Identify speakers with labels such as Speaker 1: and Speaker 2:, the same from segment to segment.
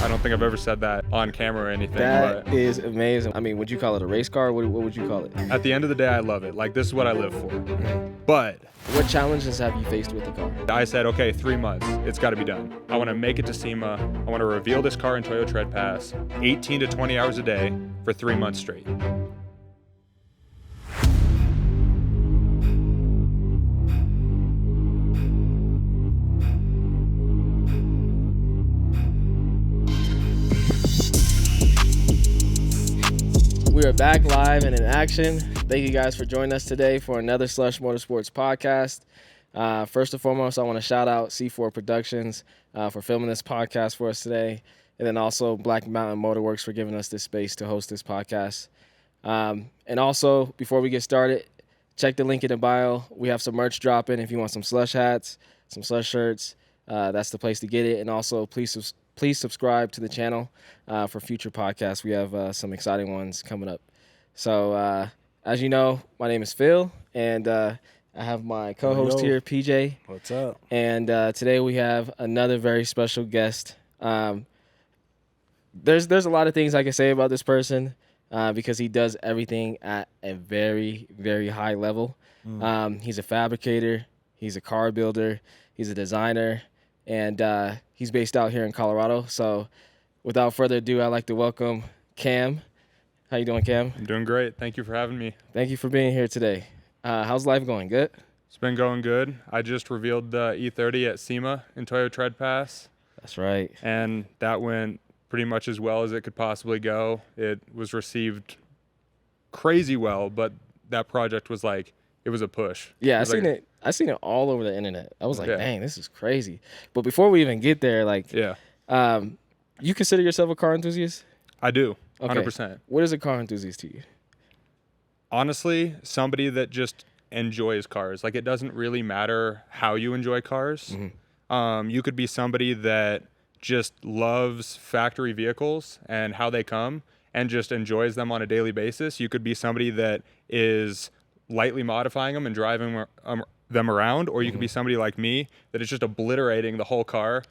Speaker 1: I don't think I've ever said that on camera or anything.
Speaker 2: That
Speaker 1: but
Speaker 2: is amazing. I mean, would you call it a race car? What would you call it?
Speaker 1: at the end of the day, I love it. Like, this is what I live for. But
Speaker 2: What challenges have you faced with the car?
Speaker 1: I said, okay, 3 months. It's got to be done. I want to make it to SEMA. I want to reveal this car in Toyo Tread Pass 18 to 20 hours a day for 3 months straight.
Speaker 2: We are back live and in action. Thank you guys for joining us today for another Slush Motorsports podcast. First and foremost, I want to shout out C4 Productions for filming this podcast for us today. And then also Black Mountain Motorworks for giving us this space to host this podcast. And also, before we get started, check the link in the bio. We have some merch dropping. If you want some slush hats, some slush shirts, that's the place to get it. And also, please subscribe to the channel for future podcasts. We have some exciting ones coming up. So, as you know, my name is Phil, and I have my co-host here, PJ.
Speaker 3: What's up?
Speaker 2: And today we have another very special guest. There's a lot of things I can say about this person because he does everything at a very, very high level. He's a fabricator. He's a car builder. He's a designer. And he's based out here in Colorado. So without further ado, I'd like to welcome Cam. How you doing, Cam?
Speaker 1: I'm doing great. Thank you for having me.
Speaker 2: Thank you for being here today. How's life going? Good?
Speaker 1: It's been going good. I just revealed the E30 at SEMA in Toyo Tread Pass.
Speaker 2: That's right.
Speaker 1: And that went pretty much as well as it could possibly go. It was received crazy well, but that project was like, it was a push.
Speaker 2: Yeah, I seen it all over the internet. I was like, dang, this is crazy. But before we even get there, like, you consider yourself a car enthusiast?
Speaker 1: I do,
Speaker 2: okay.
Speaker 1: 100%.
Speaker 2: What is a car enthusiast to you?
Speaker 1: Honestly, somebody that just enjoys cars. Like, it doesn't really matter how you enjoy cars. You could be somebody that just loves factory vehicles and how they come and just enjoys them on a daily basis. You could be somebody that is lightly modifying them and driving them around, or you could be somebody like me that is just obliterating the whole car,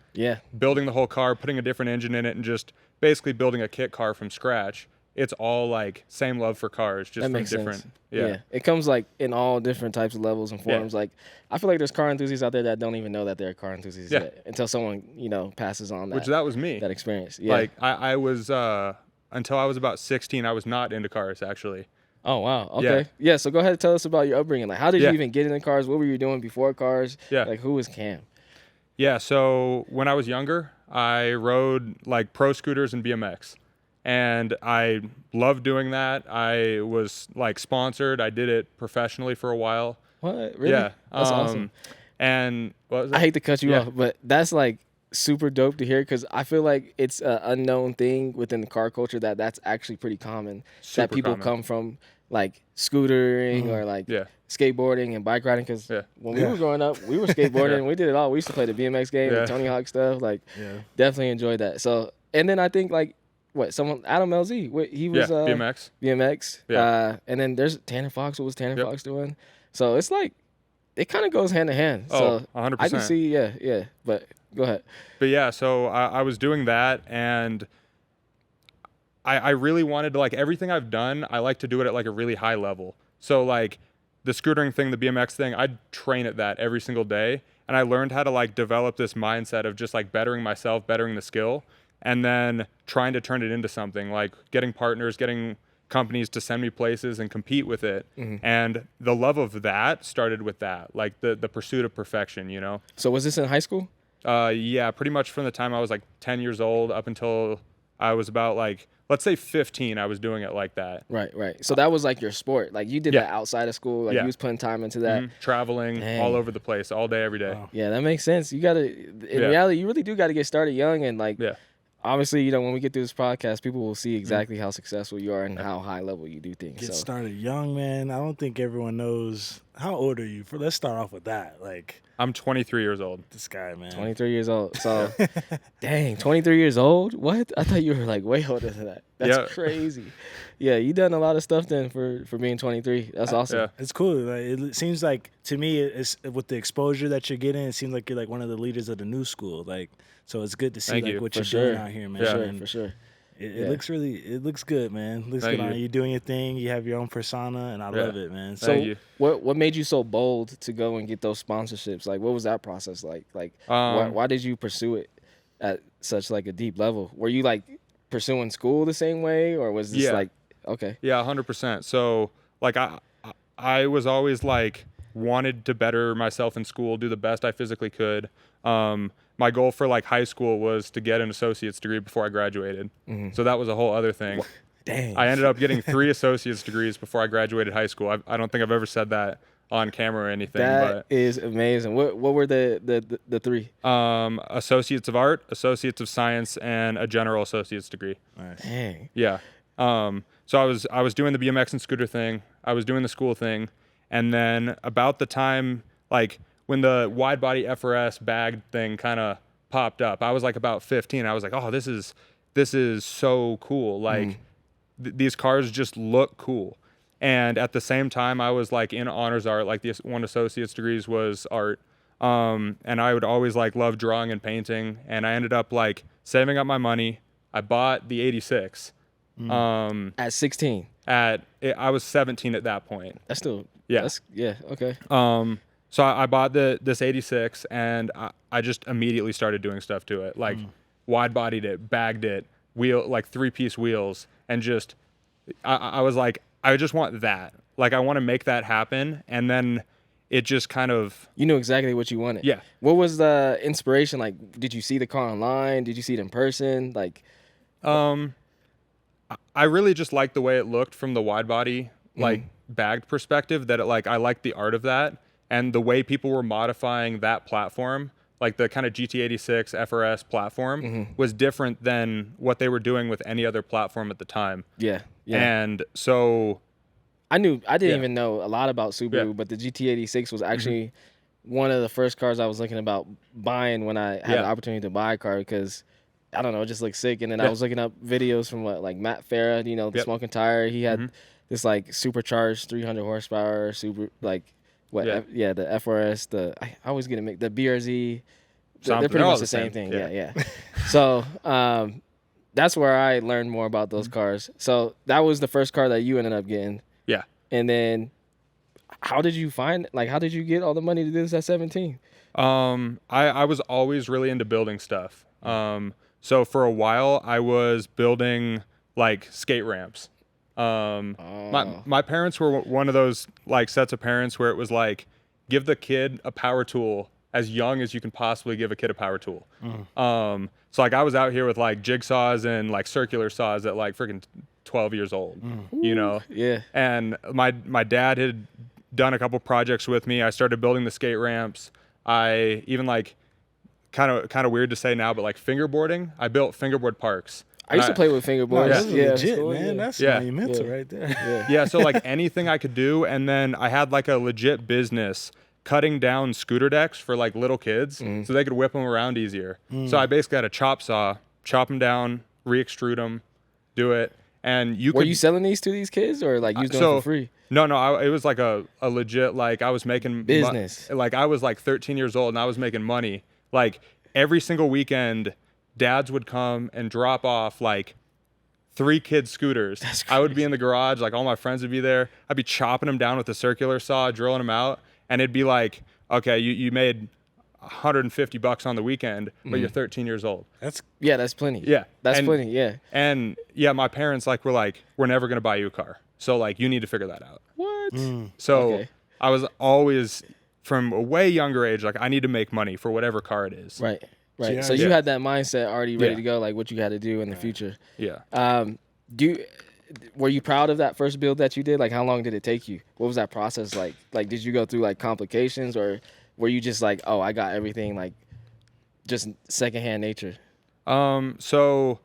Speaker 1: building the whole car, putting a different engine in it, and just basically building a kit car from scratch. It's all like same love for cars, just from different.
Speaker 2: Sense. Yeah, it comes like in all different types of levels and forms. Like, I feel like there's car enthusiasts out there that don't even know that they're car enthusiasts yet, until someone passes on that.
Speaker 1: Which that was me.
Speaker 2: That experience. Yeah.
Speaker 1: Like I was until I was about 16, I was not into cars actually.
Speaker 2: Oh, wow. Okay. Yeah, so go ahead and tell us about your upbringing. Like, how did you even get into cars? What were you doing before cars?
Speaker 1: Yeah.
Speaker 2: Like, who was Cam?
Speaker 1: Yeah, so when I was younger, I rode, like, pro scooters and BMX. And I loved doing that. I was, like, sponsored. I did it professionally for a while.
Speaker 2: What? Really?
Speaker 1: Yeah.
Speaker 2: That's awesome.
Speaker 1: And what was that?
Speaker 2: I hate to cut you off, but that's, like, super dope to hear because I feel like it's an unknown thing within the car culture that that's actually pretty common.
Speaker 1: Super
Speaker 2: that people
Speaker 1: common.
Speaker 2: come from like scootering or like skateboarding and bike riding because when we were growing up, we were skateboarding. We did it all. We used to play the BMX game, the Tony Hawk stuff. Like, definitely enjoyed that. So, and then I think like Adam LZ, he was BMX.
Speaker 1: Yeah.
Speaker 2: And then there's Tanner Fox. What was Tanner Fox doing? So it's like it kind of goes hand in hand.
Speaker 1: Oh,
Speaker 2: so
Speaker 1: 100%.
Speaker 2: I can see, but. Go ahead.
Speaker 1: But yeah, so I was doing that, and I really wanted to, like, everything I've done, I like to do it at, like, a really high level. So, like, the scootering thing, the BMX thing, I'd train at that every single day, and I learned how to, like, develop this mindset of just, like, bettering myself, bettering the skill, and then trying to turn it into something, like getting partners, getting companies to send me places and compete with it. And the love of that started with that, like the pursuit of perfection, you know?
Speaker 2: So was this in high school?
Speaker 1: Yeah, pretty much from the time I was like 10 years old up until I was about like, let's say 15, I was doing it like that.
Speaker 2: Right. So that was like your sport. Like you did that outside of school. Like you was putting time into that.
Speaker 1: Traveling all over the place, all day, every day.
Speaker 2: Wow. Yeah, that makes sense. You got to, in reality, you really do got to get started young. And like, obviously, when we get through this podcast, people will see exactly how successful you are and how high level you do things.
Speaker 3: Get started young, man. I don't think everyone knows. How old are you? Let's start off with that. Like,
Speaker 1: I'm 23 years old.
Speaker 3: This guy, man.
Speaker 2: 23 years old. So, dang, 23 years old? What? I thought you were like way older than that. That's crazy. Yeah, you done a lot of stuff then for being 23. That's awesome.
Speaker 3: Yeah. It's cool. Like, it seems like, to me, it's with the exposure that you're getting, it seems like you're like one of the leaders of the new school. Like, So it's good to see
Speaker 1: Thank
Speaker 3: like
Speaker 1: you.
Speaker 3: what
Speaker 2: For
Speaker 3: you're
Speaker 2: sure.
Speaker 3: doing out here, man.
Speaker 2: For sure.
Speaker 3: And
Speaker 2: For sure.
Speaker 3: it looks good, man. Looks
Speaker 1: Thank
Speaker 3: good on
Speaker 1: you.
Speaker 3: you. You're doing your thing. You have your own persona, and I
Speaker 1: Yeah.
Speaker 3: love it, man.
Speaker 2: So
Speaker 1: Thank you.
Speaker 2: what made you so bold to go and get those sponsorships? Like, what was that process like? Like, why did you pursue it at such like a deep level? Were you like pursuing school the same way, or was this
Speaker 1: Yeah.
Speaker 2: like okay?
Speaker 1: Yeah, 100%. So like I was always like wanted to better myself in school, do the best I physically could. My goal for like high school was to get an associate's degree before I graduated. So that was a whole other thing.
Speaker 2: Dang.
Speaker 1: I ended up getting 3 associate's degrees before I graduated high school. I don't think I've ever said that on camera or anything.
Speaker 2: That is amazing. What were the 3?
Speaker 1: Associates of Art, Associates of Science, and a general associate's degree.
Speaker 3: Nice.
Speaker 2: Dang.
Speaker 1: Yeah. So I was doing the BMX and scooter thing. I was doing the school thing, and then about the time like when the wide body FRS bagged thing kind of popped up, I was like about 15. I was like, oh, this is so cool. Like these cars just look cool. And at the same time, I was like in honors art. Like the one associate's degrees was art. And I would always like love drawing and painting. And I ended up like saving up my money. I bought the 86.
Speaker 2: At 16.
Speaker 1: I was 17 at that point.
Speaker 2: That's still
Speaker 1: Yeah.
Speaker 2: Okay.
Speaker 1: So I bought this 86, and I just immediately started doing stuff to it, like wide bodied it, bagged it, like 3-piece wheels, and just I was like, I just want that. Like I want to make that happen, and then it just kind of
Speaker 2: You knew exactly what you wanted.
Speaker 1: Yeah.
Speaker 2: What was the inspiration? Like, did you see the car online? Did you see it in person? Like,
Speaker 1: I really just liked the way it looked from the wide body like bagged perspective. That I liked the art of that, and the way people were modifying that platform, like the kind of GT86 FRS platform, was different than what they were doing with any other platform at the time.
Speaker 2: yeah.
Speaker 1: And so
Speaker 2: I didn't
Speaker 1: Yeah.
Speaker 2: even know a lot about Subaru,
Speaker 1: Yeah.
Speaker 2: but the GT86 was actually one of the first cars I was looking about buying when I had the opportunity to buy a car because I don't know, it just looked sick. And then I was looking up videos from like Matt Farah, you know, the smoking tire. He had this like supercharged 300 horsepower, super like the FRS, I always get it mixed, the BRZ. They're pretty
Speaker 1: all
Speaker 2: much
Speaker 1: the
Speaker 2: the same
Speaker 1: same.
Speaker 2: thing.
Speaker 1: Yeah.
Speaker 2: Yeah. So that's where I learned more about those cars. So that was the first car that you ended up getting.
Speaker 1: Yeah.
Speaker 2: And then how did you get all the money to do this at 17?
Speaker 1: I was always really into building stuff. So for a while I was building like skate ramps. My parents were one of those like sets of parents where it was like, give the kid a power tool as young as you can possibly give a kid a power tool. So like I was out here with like jigsaws and like circular saws at like freaking 12 years old, you know?
Speaker 2: Yeah.
Speaker 1: And my dad had done a couple projects with me. I started building the skate ramps. I even like kind of weird to say now, but like fingerboarding, I built fingerboard parks.
Speaker 2: I used to play with fingerboards.
Speaker 3: That's legit,
Speaker 2: cool,
Speaker 3: man. That's
Speaker 1: Yeah.
Speaker 3: monumental right there.
Speaker 1: Yeah, so like anything I could do. And then I had like a legit business cutting down scooter decks for like little kids so they could whip them around easier. So I basically had a chop saw, chop them down, re-extrude them, do it. And
Speaker 2: Were you selling these to these kids or like you was doing it for free?
Speaker 1: No, it was like a legit, like I was making
Speaker 2: Business.
Speaker 1: Like I was like 13 years old and I was making money. Like every single weekend, dads would come and drop off like 3 kids' scooters. I would be in the garage, like all my friends would be there. I'd be chopping them down with a circular saw, drilling them out. And it'd be like, okay, you made $150 on the weekend, but you're 13 years old.
Speaker 3: That's
Speaker 2: plenty.
Speaker 1: Yeah.
Speaker 2: That's
Speaker 1: And-
Speaker 2: plenty. Yeah.
Speaker 1: And yeah, my parents were like, we're never going to buy you a car. So like, you need to figure that out.
Speaker 2: What?
Speaker 1: So
Speaker 2: Okay.
Speaker 1: I was always from a way younger age, like I need to make money for whatever car it is.
Speaker 2: Right. Right.
Speaker 3: Yeah.
Speaker 2: So you
Speaker 1: Yeah.
Speaker 2: had that mindset already ready
Speaker 1: Yeah.
Speaker 2: to go, like what you had to do in the future.
Speaker 1: Yeah.
Speaker 2: Were you proud of that first build that you did? Like, how long did it take you? What was that process like? Like, did you go through like complications, or were you just like, oh, I got everything, like, just secondhand nature?
Speaker 1: So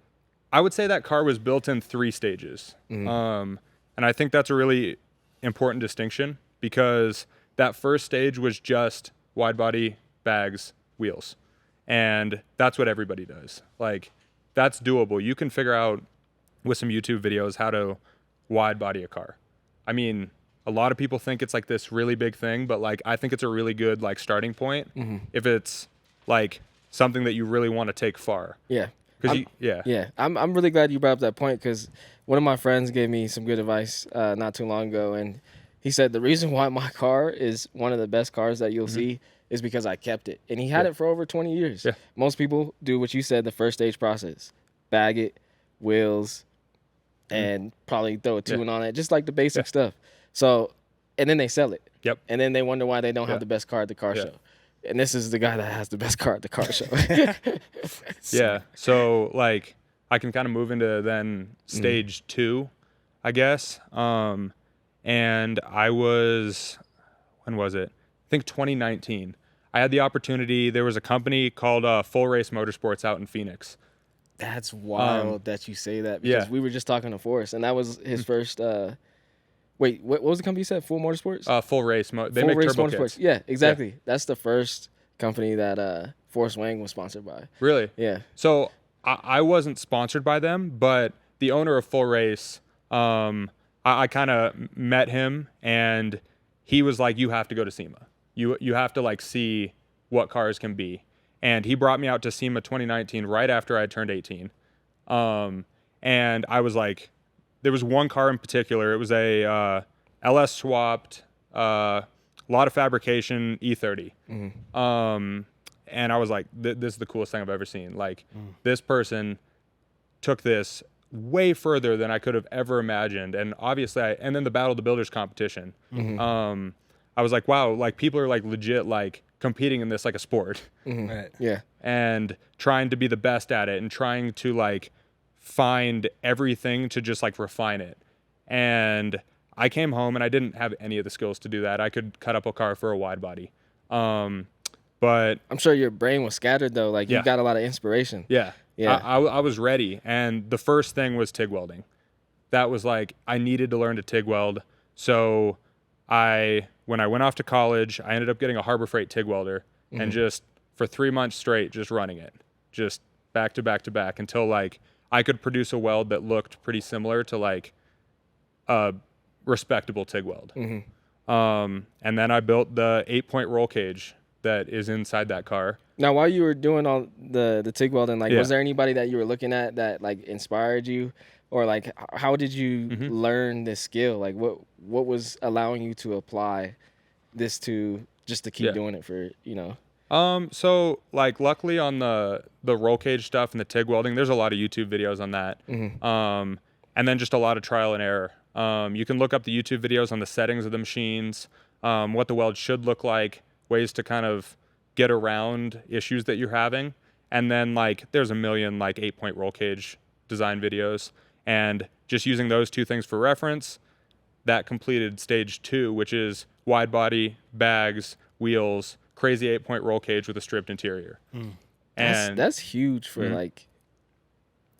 Speaker 1: I would say that car was built in 3 stages. And I think that's a really important distinction because that first stage was just wide body, bags, wheels. And that's what everybody does. Like, that's doable. You can figure out with some YouTube videos how to wide body a car. I mean, a lot of people think it's like this really big thing, but like I think it's a really good like starting point. If it's like something that you really want to take far.
Speaker 2: Yeah.
Speaker 1: Yeah.
Speaker 2: I'm really glad you brought up that point, because one of my friends gave me some good advice not too long ago, and he said the reason why my car is one of the best cars that you'll see is because I kept it. And he had it for over 20 years.
Speaker 1: Yeah.
Speaker 2: Most people do what you said, the first stage process. Bag it, wheels, and probably throw a tune on it, just like the basic stuff. So, and then they sell it.
Speaker 1: Yep.
Speaker 2: And then they wonder why they don't have the best car at the car show. And this is the guy that has the best car at the car show.
Speaker 1: Yeah. So like I can kind of move into then stage 2, I guess. And I was, when was it? I think 2019. I had the opportunity. There was a company called Full Race Motorsports out in Phoenix.
Speaker 2: That's wild that you say that, because we were just talking to Forrest, and that was his first. Wait, what was the company you said? Full Motorsports?
Speaker 1: Full Race. They
Speaker 2: Full
Speaker 1: make
Speaker 2: Race
Speaker 1: turbo
Speaker 2: Motorsports.
Speaker 1: kits.
Speaker 2: Yeah, exactly. That's the first company that Forrest Wang was sponsored by.
Speaker 1: Really?
Speaker 2: Yeah.
Speaker 1: So I wasn't sponsored by them, but the owner of Full Race, I kind of met him, and he was like, "You have to go to SEMA. You have to like see what cars can be." And he brought me out to SEMA 2019 right after I had turned 18. And I was like, there was one car in particular. It was a LS swapped, lot of fabrication E30. And I was like, this is the coolest thing I've ever seen. Like, this person took this way further than I could have ever imagined. And obviously, and then the Battle of the Builders competition. I was like, wow, like people are like legit like competing in this like a sport.
Speaker 3: Right.
Speaker 2: Yeah.
Speaker 1: And trying to be the best at it and trying to like find everything to just like refine it. And I came home and I didn't have any of the skills to do that. I could cut up a car for a wide body. But
Speaker 2: I'm sure your brain was scattered though. Like you got a lot of inspiration.
Speaker 1: Yeah.
Speaker 2: Yeah.
Speaker 1: I was ready. And the first thing was TIG welding. That was like, I needed to learn to TIG weld. So when I went off to college, I ended up getting a Harbor Freight TIG welder and just for 3 months straight, just running it, just back to back to back until like I could produce a weld that looked pretty similar to like a respectable TIG weld. And then I built the 8-point roll cage that is inside that car.
Speaker 2: Now, while you were doing all the TIG welding, like, was there anybody that you were looking at that like inspired you, or like how did you learn this skill? Like, what was allowing you to apply this to just to keep doing it for, you know?
Speaker 1: So like luckily on the roll cage stuff and the TIG welding, there's a lot of YouTube videos on that. And then just a lot of trial and error. You can look up the YouTube videos on the settings of the machines, what the weld should look like, ways to kind of get around issues that you're having. And then like there's a million like 8-point roll cage design videos, and just using those two things for reference, that completed stage 2, which is wide body, bags, wheels, crazy 8-point roll cage with a stripped interior. And
Speaker 2: that's huge for like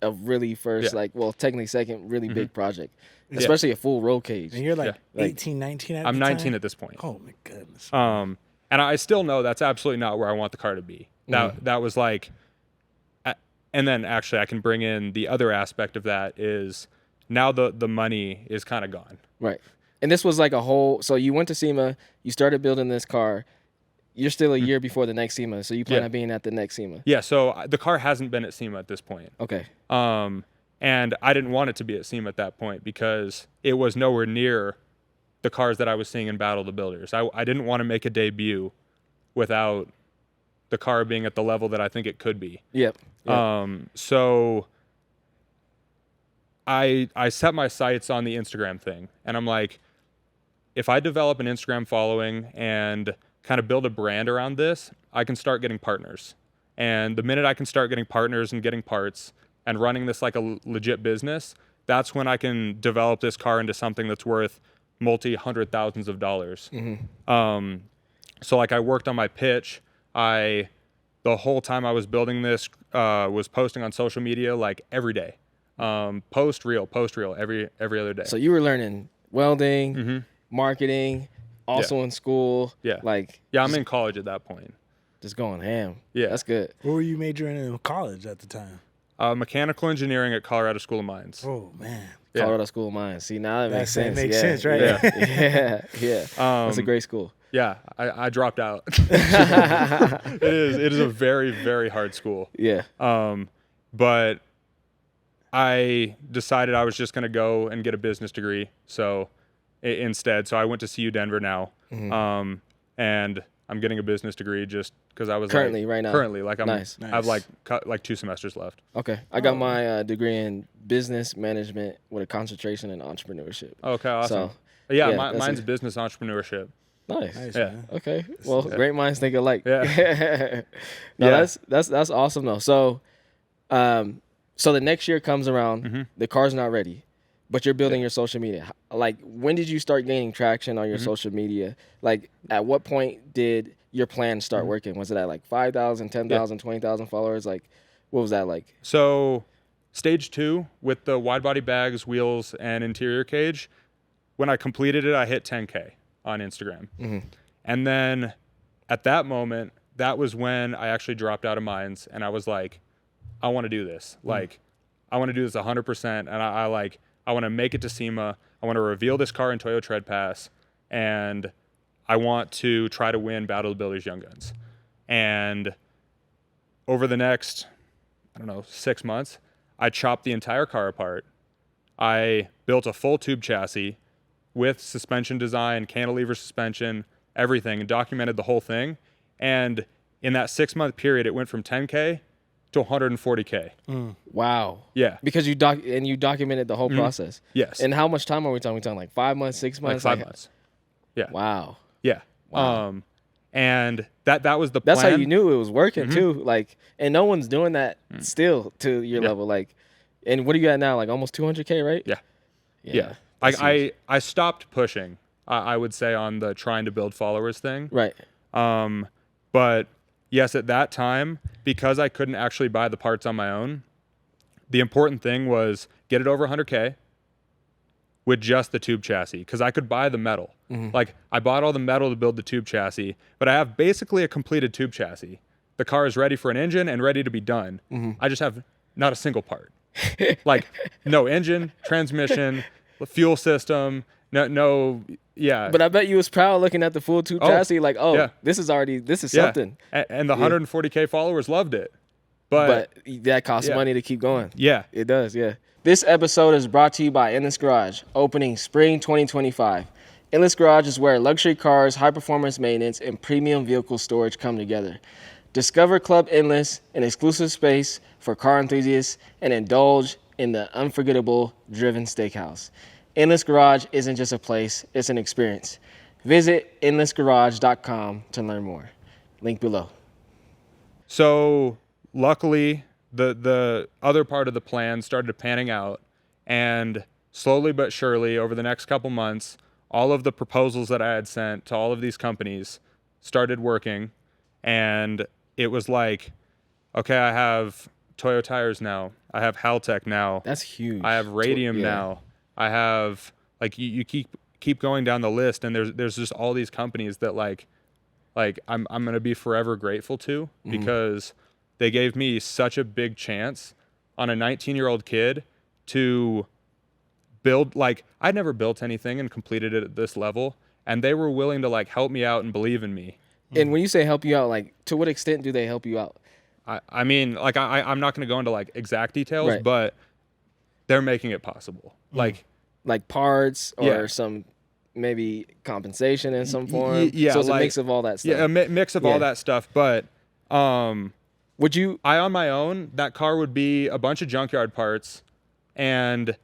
Speaker 2: a really first, like, well, technically second really big project, especially a full roll cage.
Speaker 3: And you're like 18, 19 at the time?
Speaker 1: I'm 19 at this point.
Speaker 3: Oh my goodness.
Speaker 1: And I still know that's absolutely not where I want the car to be. That was like, and then actually I can bring in the other aspect of that is now the money is kind of gone.
Speaker 2: Right. And this was like a whole, so you went to SEMA, you started building this car. You're still a year before the next SEMA, so you plan on being at the next SEMA.
Speaker 1: Yeah, so the car hasn't been at SEMA at this point.
Speaker 2: Okay.
Speaker 1: And I didn't want it to be at SEMA at that point because it was nowhere near the cars that I was seeing in Battle of the Builders. I didn't want to make a debut without the car being at the level that I think it could be.
Speaker 2: Yep.
Speaker 1: So I set my sights on the Instagram thing, and I'm like, if I develop an Instagram following and kind of build a brand around this, I can start getting partners. And the minute I can start getting partners and getting parts and running this like a legit business, that's when I can develop this car into something that's worth multi-hundred thousands of dollars. So like I worked on my pitch. The whole time I was building this, was posting on social media like every day. Post reel every other day.
Speaker 2: So you were learning welding, marketing, also in school.
Speaker 1: Yeah.
Speaker 2: Like,
Speaker 1: I'm in college at that point.
Speaker 2: Just going ham.
Speaker 1: Yeah.
Speaker 2: That's good.
Speaker 3: What were you majoring in college at the time?
Speaker 1: Mechanical engineering at Colorado School of Mines.
Speaker 3: Oh man.
Speaker 1: Yeah.
Speaker 2: Colorado School of Mines. See, now that makes sense.
Speaker 3: That makes
Speaker 2: yeah.
Speaker 3: sense, right?
Speaker 2: Yeah. That's a great school.
Speaker 1: Yeah, I dropped out. It is a very, very hard school.
Speaker 2: Yeah.
Speaker 1: But I decided I was just going to go and get a business degree. So instead, I went to CU Denver now. And I'm getting a business degree just because I was
Speaker 2: Currently, right now.
Speaker 1: Currently, like I'm,
Speaker 2: Nice.
Speaker 1: I have like 2 semesters left.
Speaker 2: Okay. I got my degree in business management with a concentration in entrepreneurship.
Speaker 1: Okay, awesome.
Speaker 2: So,
Speaker 1: yeah,
Speaker 2: yeah,
Speaker 1: mine's business entrepreneurship.
Speaker 2: Nice.
Speaker 3: Nice,
Speaker 1: Yeah.
Speaker 3: man.
Speaker 2: Okay. Well, great minds think alike.
Speaker 1: Yeah.
Speaker 2: No,
Speaker 1: Yeah.
Speaker 2: that's awesome though. So, so the next year comes around, the car's not ready, but you're building your social media. Like, when did you start gaining traction on your social media? Like, at what point did your plan start working? Was it at like 5,000, 10,000, 20,000 followers? Like, what was that like?
Speaker 1: So, stage 2 with the wide body bags, wheels, and interior cage. When I completed it, I hit 10K on Instagram. And then at that moment, that was when I actually dropped out of Mines, and I was like, I want to do this. Like, I want to do this 100%, and I want to make it to SEMA. I want to reveal this car in Toyo Tread Pass, and I want to try to win Battle of the Builders Young Guns. And over the next, 6 months, I chopped the entire car apart. I built a full tube chassis with suspension design, cantilever suspension, everything, and documented the whole thing. And in that 6-month period, it went from 10K to 140K.
Speaker 2: Wow.
Speaker 1: Yeah.
Speaker 2: Because you documented the whole process.
Speaker 1: Yes.
Speaker 2: And how much time are we talking? We talking like 5 months, 6 months?
Speaker 1: Like 5 months. Yeah.
Speaker 2: Wow.
Speaker 1: Yeah.
Speaker 2: Wow.
Speaker 1: And that was the plan.
Speaker 2: That's how you knew it was working too. Like, and no one's doing that still to your level. Like, and what do you got now? Like almost 200K, right?
Speaker 1: Yeah.
Speaker 2: Yeah.
Speaker 1: I stopped pushing, I would say, on the trying to build followers thing.
Speaker 2: Right.
Speaker 1: But yes, at that time, because I couldn't actually buy the parts on my own, the important thing was get it over 100K with just the tube chassis, because I could buy the metal. Like, I bought all the metal to build the tube chassis, but I have basically a completed tube chassis. The car is ready for an engine and ready to be done. I just have not a single part. Like, no engine, transmission, fuel system, no, yeah.
Speaker 2: But I bet you was proud looking at the full tube chassis, like, this is something.
Speaker 1: And the 140K followers loved it. But
Speaker 2: that costs money to keep going.
Speaker 1: Yeah.
Speaker 2: It does, yeah. This episode is brought to you by Endless Garage, opening spring 2025. Endless Garage is where luxury cars, high-performance maintenance, and premium vehicle storage come together. Discover Club Endless, an exclusive space for car enthusiasts, and indulge in the unforgettable Driven Steakhouse. Endless Garage isn't just a place, it's an experience. Visit endlessgarage.com to learn more. Link below.
Speaker 1: So luckily, the other part of the plan started panning out, and slowly but surely over the next couple months, all of the proposals that I had sent to all of these companies started working, and it was like, okay, I have Toyo tires now. I have Haltech now.
Speaker 2: That's huge.
Speaker 1: I have Radium now. I have, like, you keep going down the list, and there's just all these companies that like I'm gonna be forever grateful to, because they gave me such a big chance on a 19-year-old kid to build. Like, I'd never built anything and completed it at this level, and they were willing to like help me out and believe in me.
Speaker 2: And when you say help you out, like, to what extent do they help you out?
Speaker 1: I mean, like, I'm not going to go into like exact details, but they're making it possible. Like
Speaker 2: parts or some maybe compensation in some form.
Speaker 1: Yeah,
Speaker 2: so it's a mix of all that stuff.
Speaker 1: Yeah, a mix of all that stuff. But
Speaker 2: would you?
Speaker 1: I on my own, that car would be a bunch of junkyard parts, and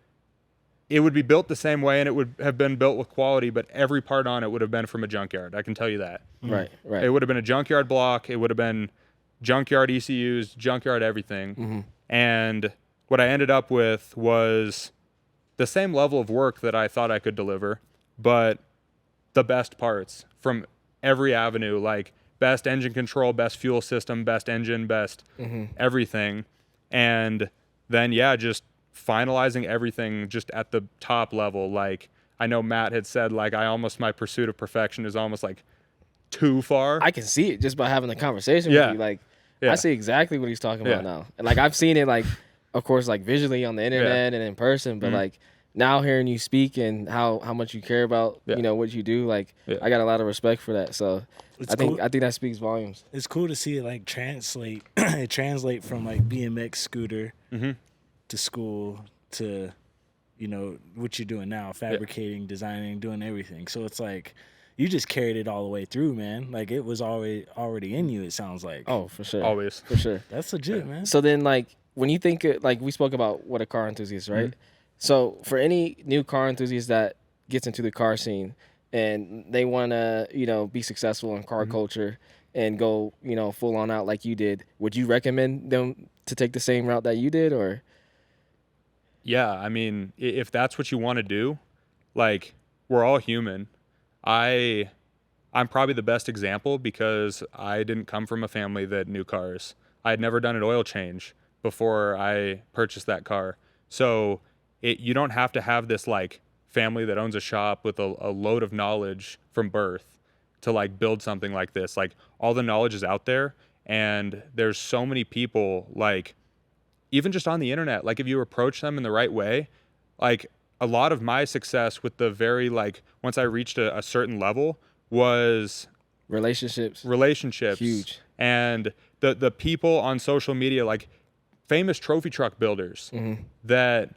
Speaker 1: it would be built the same way, and it would have been built with quality. But every part on it would have been from a junkyard. I can tell you that.
Speaker 2: Right.
Speaker 1: It would have been a junkyard block. It would have been junkyard ECUs, junkyard everything. And what I ended up with was the same level of work that I thought I could deliver, but the best parts from every avenue, like best engine control, best fuel system, best engine, best everything. And then, just finalizing everything just at the top level. Like, I know Matt had said, like, my pursuit of perfection is almost like too far.
Speaker 2: I can see it just by having the conversation with you. Like, I see exactly what he's talking about now. And like, I've seen it like of course, like visually on the internet and in person, but like now hearing you speak and how much you care about, you know, what you do, like I got a lot of respect for that. So I think that speaks volumes.
Speaker 3: It's cool to see it like translate from like BMX scooter to school to, you know, what you're doing now, fabricating, designing, doing everything. So it's like you just carried it all the way through, man. Like it was already in you, it sounds like.
Speaker 2: Oh, for sure.
Speaker 1: Always.
Speaker 2: For sure.
Speaker 3: That's legit, man.
Speaker 2: So then, like, when you think, like, we spoke about what a car enthusiast, right? So for any new car enthusiast that gets into the car scene and they want to, you know, be successful in car culture and go, you know, full on out like you did, would you recommend them to take the same route that you did, or?
Speaker 1: Yeah, I mean, if that's what you want to do, like, we're all human. I'm probably the best example because I didn't come from a family that knew cars. I had never done an oil change before I purchased that car. So you don't have to have this like family that owns a shop with a load of knowledge from birth to like build something like this. Like all the knowledge is out there, and there's so many people, like even just on the internet, like if you approach them in the right way, like a lot of my success with the very like once I reached a certain level was
Speaker 2: relationships
Speaker 1: huge. And the people on social media, like famous trophy truck builders that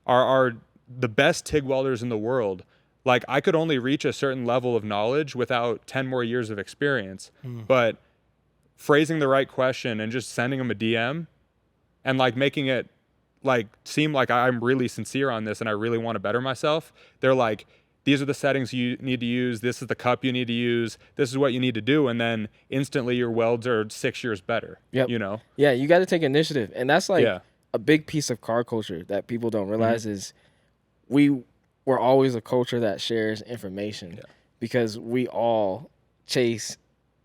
Speaker 1: are the best TIG welders in the world. Like I could only reach a certain level of knowledge without 10 more years of experience, but phrasing the right question and just sending them a DM and like making it like seem like I'm really sincere on this and I really want to better myself. They're like, these are the settings you need to use. This is the cup you need to use. This is what you need to do. And then instantly your welds are 6 years better, you know?
Speaker 2: Yeah, you got to take initiative. And that's like a big piece of car culture that people don't realize is we're always a culture that shares information because we all chase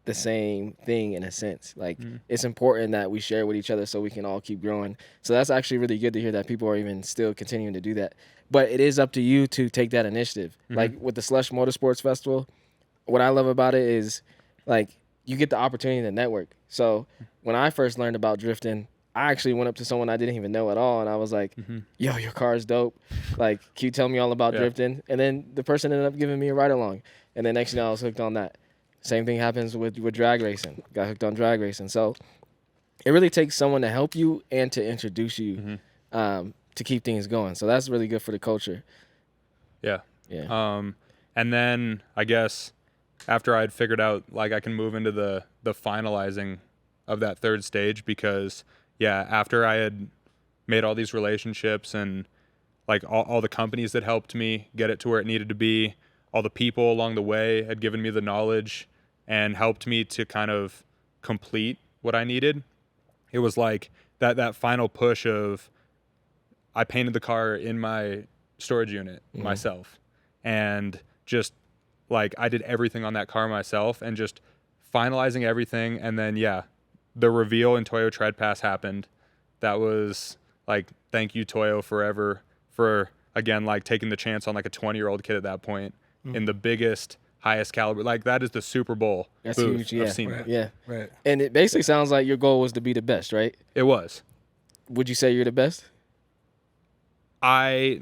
Speaker 2: the same thing in a sense. Like it's important that we share with each other so we can all keep growing. So that's actually really good to hear that people are even still continuing to do that. But it is up to you to take that initiative. Like with the Slush Motorsports Festival, what I love about it is like you get the opportunity to network. So when I first learned about drifting, I actually went up to someone I didn't even know at all, and I was like, yo, your car is dope. Like, can you tell me all about drifting? And then the person ended up giving me a ride-along. And then next thing I was hooked on that. Same thing happens with drag racing. Got hooked on drag racing. So it really takes someone to help you and to introduce you to keep things going. So that's really good for the culture.
Speaker 1: Yeah.
Speaker 2: Yeah.
Speaker 1: And then I guess after I'd figured out like I can move into the finalizing of that third stage because after I had made all these relationships and like all the companies that helped me get it to where it needed to be, all the people along the way had given me the knowledge and helped me to kind of complete what I needed. It was like that final push of I painted the car in my storage unit myself and just like I did everything on that car myself and just finalizing everything. And then, the reveal in Toyo Tread Pass happened. That was like, thank you, Toyo, forever for, again, like taking the chance on like a 20-year-old kid at that point in the biggest, highest caliber. Like that is the Super Bowl
Speaker 2: That's
Speaker 1: booth
Speaker 2: huge,
Speaker 1: of SEMA.
Speaker 2: Yeah.
Speaker 3: Right.
Speaker 2: And it basically sounds like your goal was to be the best, right?
Speaker 1: It was.
Speaker 2: Would you say you're the best?
Speaker 1: I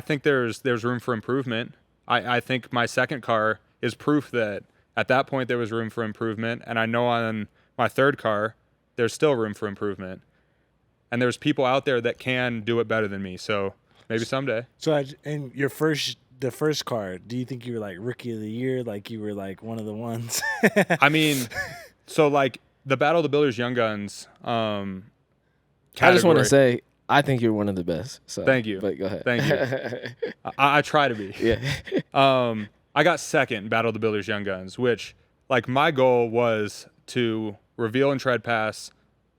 Speaker 1: think there's room for improvement. I think my second car is proof that at that point there was room for improvement. And I know on my third car, there's still room for improvement. And there's people out there that can do it better than me. So maybe someday.
Speaker 3: So, and the first car, do you think you were like rookie of the year? Like you were like one of the ones?
Speaker 1: I mean, so like the Battle of the Builders Young Guns
Speaker 2: I just want to say, I think you're one of the best. So
Speaker 1: thank you.
Speaker 2: But go ahead.
Speaker 1: Thank you. I try to be.
Speaker 2: Yeah.
Speaker 1: I got second in Battle of the Builders Young Guns, which like my goal was to reveal and tread pass,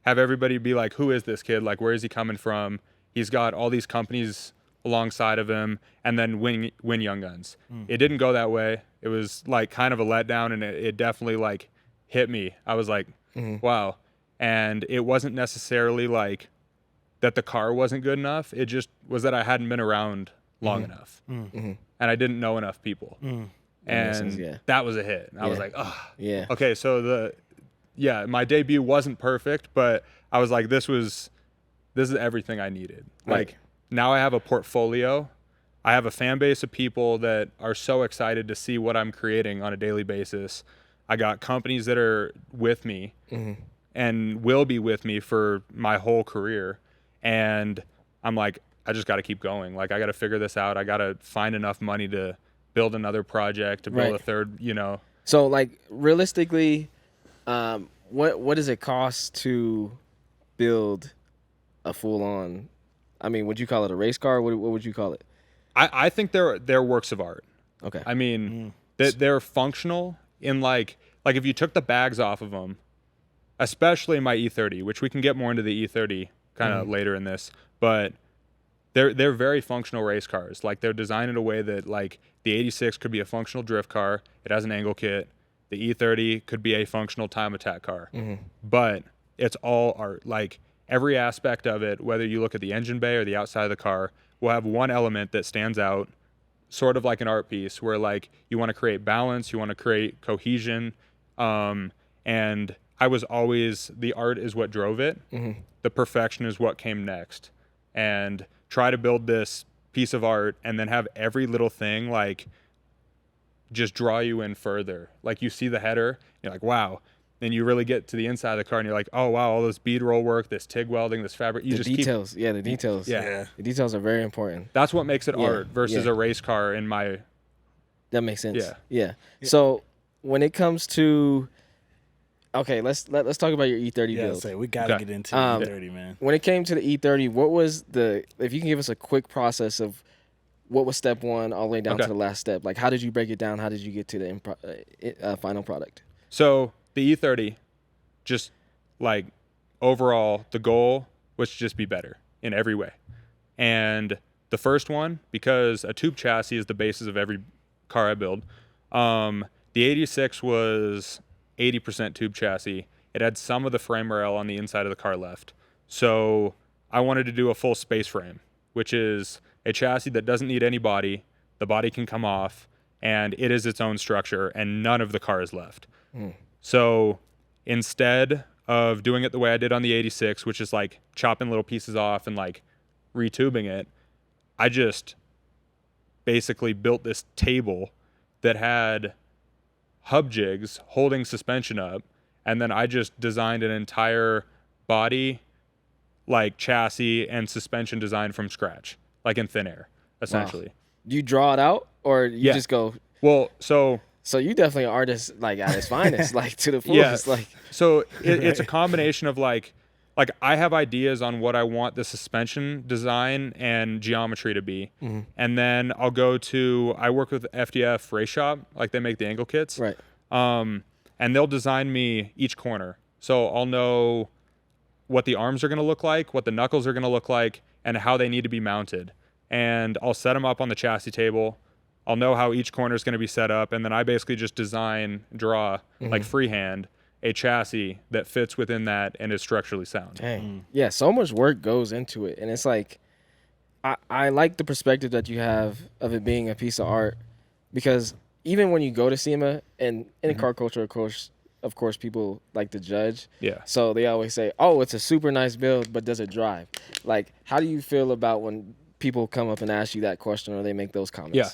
Speaker 1: have everybody be like, who is this kid? Like, where is he coming from? He's got all these companies alongside of him, and then win Young Guns. It didn't go that way. It was like kind of a letdown, and it definitely like hit me. I was like, wow. And it wasn't necessarily like that the car wasn't good enough. It just was that I hadn't been around long enough, and I didn't know enough people. And that was a hit. And I was like, oh,
Speaker 2: yeah.
Speaker 1: Okay, so my debut wasn't perfect, but I was like, this was this is everything I needed.
Speaker 2: Right.
Speaker 1: Like now I have a portfolio. I have a fan base of people that are so excited to see what I'm creating on a daily basis. I got companies that are with me and will be with me for my whole career. And I'm like, I just got to keep going. Like I got to figure this out. I got to find enough money to build another project, to build a third, you know.
Speaker 2: So like realistically, what does it cost to build a full on, I mean, would you call it a race car? What would you call it?
Speaker 1: I think they're works of art.
Speaker 2: Okay.
Speaker 1: I mean, they're functional in like if you took the bags off of them, especially my E30, which we can get more into the E30 kind of later in this, but they're very functional race cars. Like they're designed in a way that like the 86 could be a functional drift car. It has an angle kit. The E30 could be a functional time attack car. But it's all art. Like every aspect of it, whether you look at the engine bay or the outside of the car, will have one element that stands out, sort of like an art piece, where like you want to create balance, you want to create cohesion, and I was always, the art is what drove it. The perfection is what came next. And try to build this piece of art and then have every little thing like just draw you in further. Like you see the header, you're like, wow. Then you really get to the inside of the car and you're like, oh wow, all this bead roll work, this TIG welding, this fabric. You
Speaker 2: The
Speaker 1: just
Speaker 2: details. Yeah, the details.
Speaker 1: Yeah.
Speaker 2: The details are very important.
Speaker 1: That's what makes it
Speaker 2: Yeah,
Speaker 1: art versus
Speaker 2: yeah.
Speaker 1: a race car in my.
Speaker 2: That makes sense.
Speaker 1: Yeah.
Speaker 2: Yeah. So when it comes to, okay, let's talk about your E30
Speaker 3: Yeah,
Speaker 2: build.
Speaker 3: say we gotta
Speaker 1: Okay.
Speaker 3: get into E30, man.
Speaker 2: When it came to the E30, what was if you can give us a quick process of what was step one all the way down
Speaker 1: Okay.
Speaker 2: to the last step? Like, how did you break it down? How did you get to the final product?
Speaker 1: So the E30, just like overall, the goal was to just be better in every way. And the first one, because a tube chassis is the basis of every car I build, the 86 was 80% tube chassis. It had some of the frame rail on the inside of the car left. So I wanted to do a full space frame, which is a chassis that doesn't need any body. The body can come off, and it is its own structure, and none of the car is left. So instead of doing it the way I did on the 86, which is like chopping little pieces off and like retubing it, I just basically built this table that had hub jigs holding suspension up, and then I just designed an entire body, like chassis and suspension design from scratch, like in thin air, essentially.
Speaker 2: Wow. Do you draw it out, or you just go?
Speaker 1: Well, so
Speaker 2: you definitely an artist, like at his finest, like to the fullest. Like,
Speaker 1: so it's a combination of like I have ideas on what I want the suspension design and geometry to be, and then I work with FDF Race Shop, like they make the angle kits,
Speaker 2: right?
Speaker 1: And they'll design me each corner, so I'll know what the arms are going to look like, what the knuckles are going to look like, and how they need to be mounted. And I'll set them up on the chassis table. I'll know how each corner is going to be set up, and then I basically just draw like freehand a chassis that fits within that and is structurally sound.
Speaker 2: Dang. Yeah, so much work goes into it, and it's like I like the perspective that you have of it being a piece of art, because even when you go to SEMA and in car culture, of course, people like to judge.
Speaker 1: Yeah.
Speaker 2: So they always say, "Oh, it's a super nice build, but does it drive?" Like, how do you feel about when people come up and ask you that question, or they make those comments?
Speaker 1: Yeah.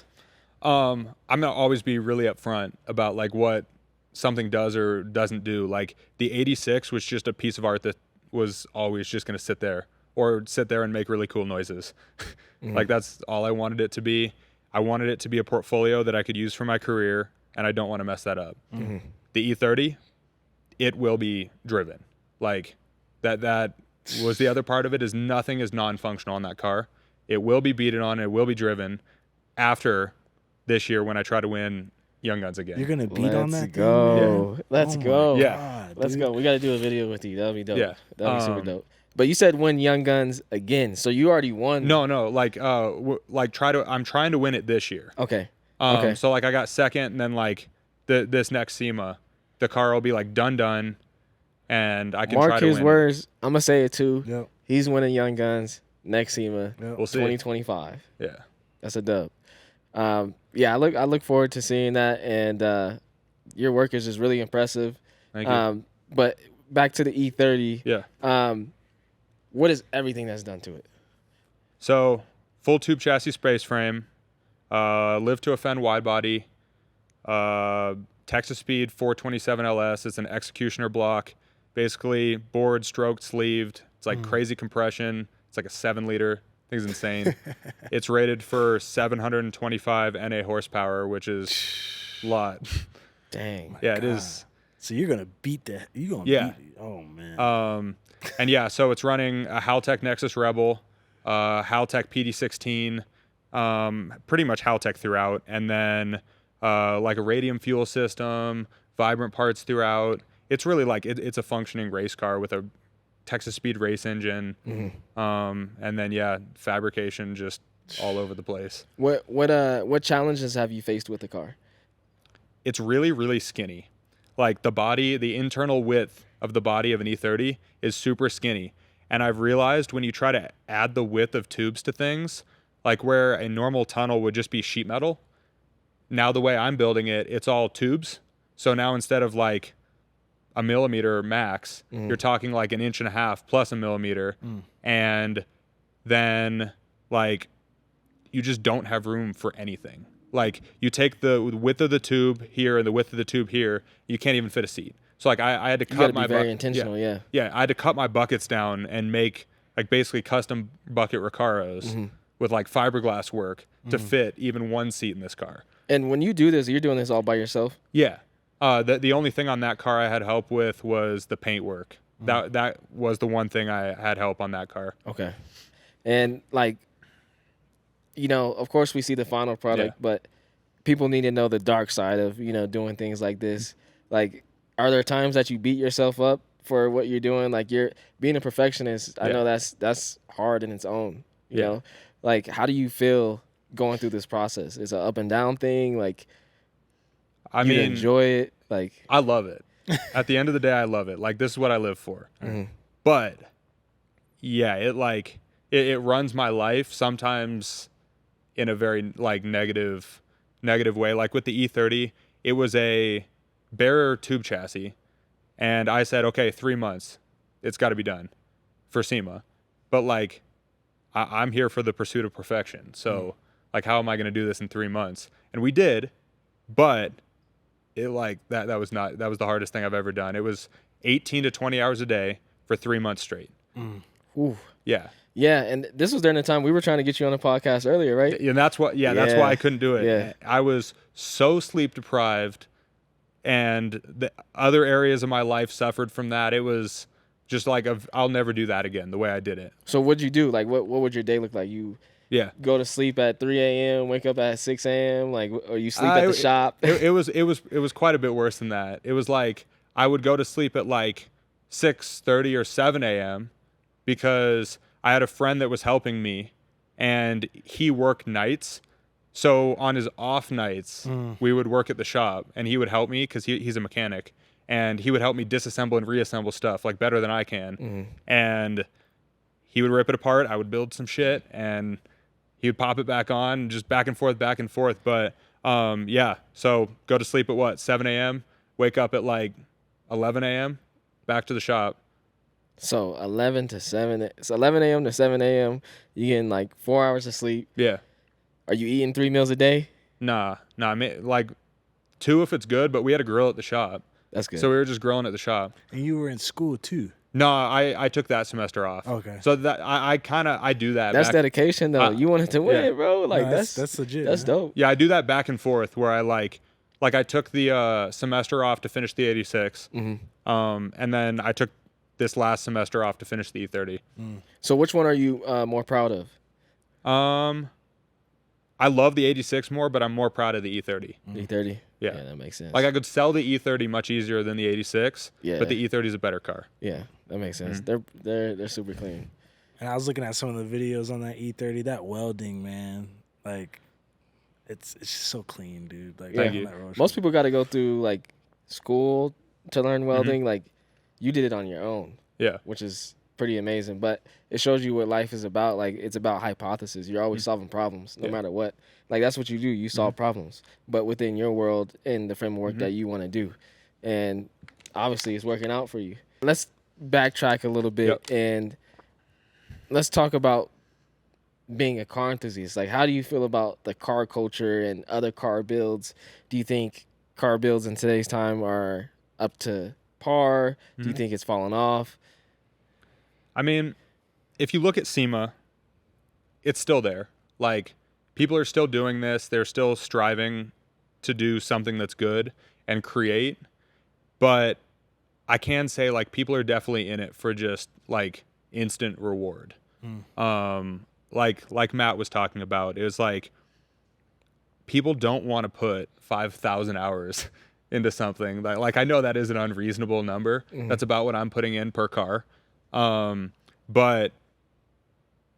Speaker 1: I'm gonna always be really upfront about like what something does or doesn't do. Like the 86 was just a piece of art that was always just gonna sit there and make really cool noises. Like that's all I wanted it to be. I wanted it to be a portfolio that I could use for my career, and I don't want to mess that up. The E30, it will be driven. Like that was the other part of it, is nothing is non-functional on that car. It will be beaten on, it will be driven after this year when I try to win Young Guns again.
Speaker 3: You're gonna beat on that
Speaker 2: Let's go.
Speaker 3: thing?
Speaker 2: Let's
Speaker 3: Oh my
Speaker 2: go.
Speaker 1: Yeah.
Speaker 3: God,
Speaker 2: Let's
Speaker 3: dude.
Speaker 2: go. We got to do a video with you. That'll be dope.
Speaker 1: Yeah.
Speaker 2: That'll be super dope. But you said win Young Guns again, so you already won.
Speaker 1: No, like I'm trying to win it this year.
Speaker 2: Okay. Okay.
Speaker 1: So like I got second, and then like this next SEMA, the car will be like done, and I can
Speaker 2: Mark
Speaker 1: try to
Speaker 2: his
Speaker 1: win.
Speaker 2: words. I'm gonna say it too.
Speaker 3: Yep.
Speaker 2: He's winning Young Guns next SEMA,
Speaker 3: Yep.
Speaker 1: We'll see.
Speaker 2: 2025.
Speaker 1: Yeah.
Speaker 2: That's a dub. Yeah, I look forward to seeing that, and your work is just really impressive.
Speaker 1: Thank you.
Speaker 2: But back to the E30.
Speaker 1: Yeah.
Speaker 2: what is everything that's done to it?
Speaker 1: So full tube chassis space frame, live to offend wide body, Texas Speed 427 LS. It's an executioner block, basically board, stroked, sleeved. It's like crazy compression. It's like a 7-liter. Thing's insane. It's rated for 725 NA horsepower, which is a lot.
Speaker 2: Dang.
Speaker 1: Yeah, it is.
Speaker 3: So you're gonna beat that. You're gonna
Speaker 1: Yeah.
Speaker 3: beat. Oh man.
Speaker 1: And yeah, so it's running a Haltech Nexus Rebel, Haltech PD16, pretty much Haltech throughout, and then like a radium fuel system, vibrant parts throughout. It's really like it's a functioning race car with a Texas Speed race engine, and then yeah, fabrication just all over the place.
Speaker 2: What challenges have you faced with the car?
Speaker 1: It's really, really skinny. Like the body, the internal width of the body of an E30 is super skinny. And I've realized when you try to add the width of tubes to things, like where a normal tunnel would just be sheet metal, now the way I'm building it, it's all tubes. So now instead of like a millimeter max, you're talking like 1.5 inches plus a millimeter. And then like you just don't have room for anything. Like you take the width of the tube here and the width of the tube here, you can't even fit a seat. So like I had to cut my
Speaker 2: very intentional, yeah.
Speaker 1: I had to cut my buckets down and make like basically custom bucket Recaros with like fiberglass work to fit even one seat in this car.
Speaker 2: And when you do this, you're doing this all by yourself?
Speaker 1: Yeah. The only thing on that car I had help with was the paint work. That was the one thing I had help on that car.
Speaker 2: Okay. And like, you know, of course we see the final product, but people need to know the dark side of, you know, doing things like this. Like, are there times that you beat yourself up for what you're doing? Like, you're being a perfectionist. I know that's hard in its own, you know? Like, how do you feel going through this process? Is it an up and down thing? Like, I mean, enjoy it? Like,
Speaker 1: I love it. At the end of the day, I love it. Like, this is what I live for. But yeah, it runs my life sometimes in a very like negative way. Like with the E30, it was a bare tube chassis, and I said, okay, 3 months, it's got to be done for SEMA. But like, I'm here for the pursuit of perfection. So like, how am I going to do this in 3 months? And we did, but it like that was the hardest thing I've ever done. It was 18 to 20 hours a day for 3 months straight.
Speaker 2: Ooh.
Speaker 1: Yeah.
Speaker 2: Yeah, and this was during the time we were trying to get you on the podcast earlier, right?
Speaker 1: And that's what, that's why I couldn't do it.
Speaker 2: Yeah.
Speaker 1: I was so sleep deprived, and the other areas of my life suffered from that. It was just like, I'll never do that again, the way I did it.
Speaker 2: So what'd you do? Like, what would your day look like? You go to sleep at 3 a.m., wake up at 6 a.m., like, or you sleep at the shop?
Speaker 1: It was quite a bit worse than that. It was like, I would go to sleep at like 6:30 or 7 a.m. because I had a friend that was helping me, and he worked nights. So on his off nights, we would work at the shop, and he would help me because he's a mechanic, and he would help me disassemble and reassemble stuff like better than I can. And he would rip it apart. I would build some shit, and he would pop it back on, just back and forth. But so go to sleep at 7 a.m., wake up at like 11 a.m., back to the shop.
Speaker 2: So 11 a.m. to 7 a.m., you getting like 4 hours of sleep.
Speaker 1: Yeah.
Speaker 2: Are you eating 3 meals a day?
Speaker 1: Nah, I mean, like 2 if it's good, but we had a grill at the shop.
Speaker 2: That's good.
Speaker 1: So we were just grilling at the shop.
Speaker 3: And you were in school too.
Speaker 1: No, I took that semester off.
Speaker 3: Okay.
Speaker 1: So that I do that.
Speaker 2: That's dedication though. You wanted to win, bro. Like
Speaker 3: No, that's legit.
Speaker 2: That's dope.
Speaker 1: Yeah, I do that back and forth where I like I took the semester off to finish the 86. And then I took this last semester off to finish the E30.
Speaker 2: So which one are you more proud of?
Speaker 1: I love the 86 more, but I'm more proud of the E30.
Speaker 2: E30?
Speaker 1: Yeah,
Speaker 2: that makes sense.
Speaker 1: Like I could sell the E30 much easier than the 86, but the E30 is a better car.
Speaker 2: Yeah, that makes sense. They're super clean.
Speaker 3: And I was looking at some of the videos on that E30, that welding, man. Like, it's just so clean, dude. Like,
Speaker 1: Thank you.
Speaker 2: Most people got to go through like school to learn welding. Like, you did it on your own.
Speaker 1: Yeah,
Speaker 2: which is pretty amazing. But it shows you what life is about. Like, it's about hypothesis. You're always solving problems, no matter what. Like, that's what you do. You solve problems, but within your world, in the framework that you want to do. And obviously, it's working out for you. Let's backtrack a little bit and let's talk about being a car enthusiast. Like, how do you feel about the car culture and other car builds? Do you think car builds in today's time are up to par? Do you think it's fallen off?
Speaker 1: I mean, if you look at SEMA, it's still there. Like, people are still doing this. They're still striving to do something that's good and create. But I can say, like, people are definitely in it for just, like, instant reward. Like Matt was talking about, it was like people don't want to put 5,000 hours into something. Like I know that is an unreasonable number. That's about what I'm putting in per car. But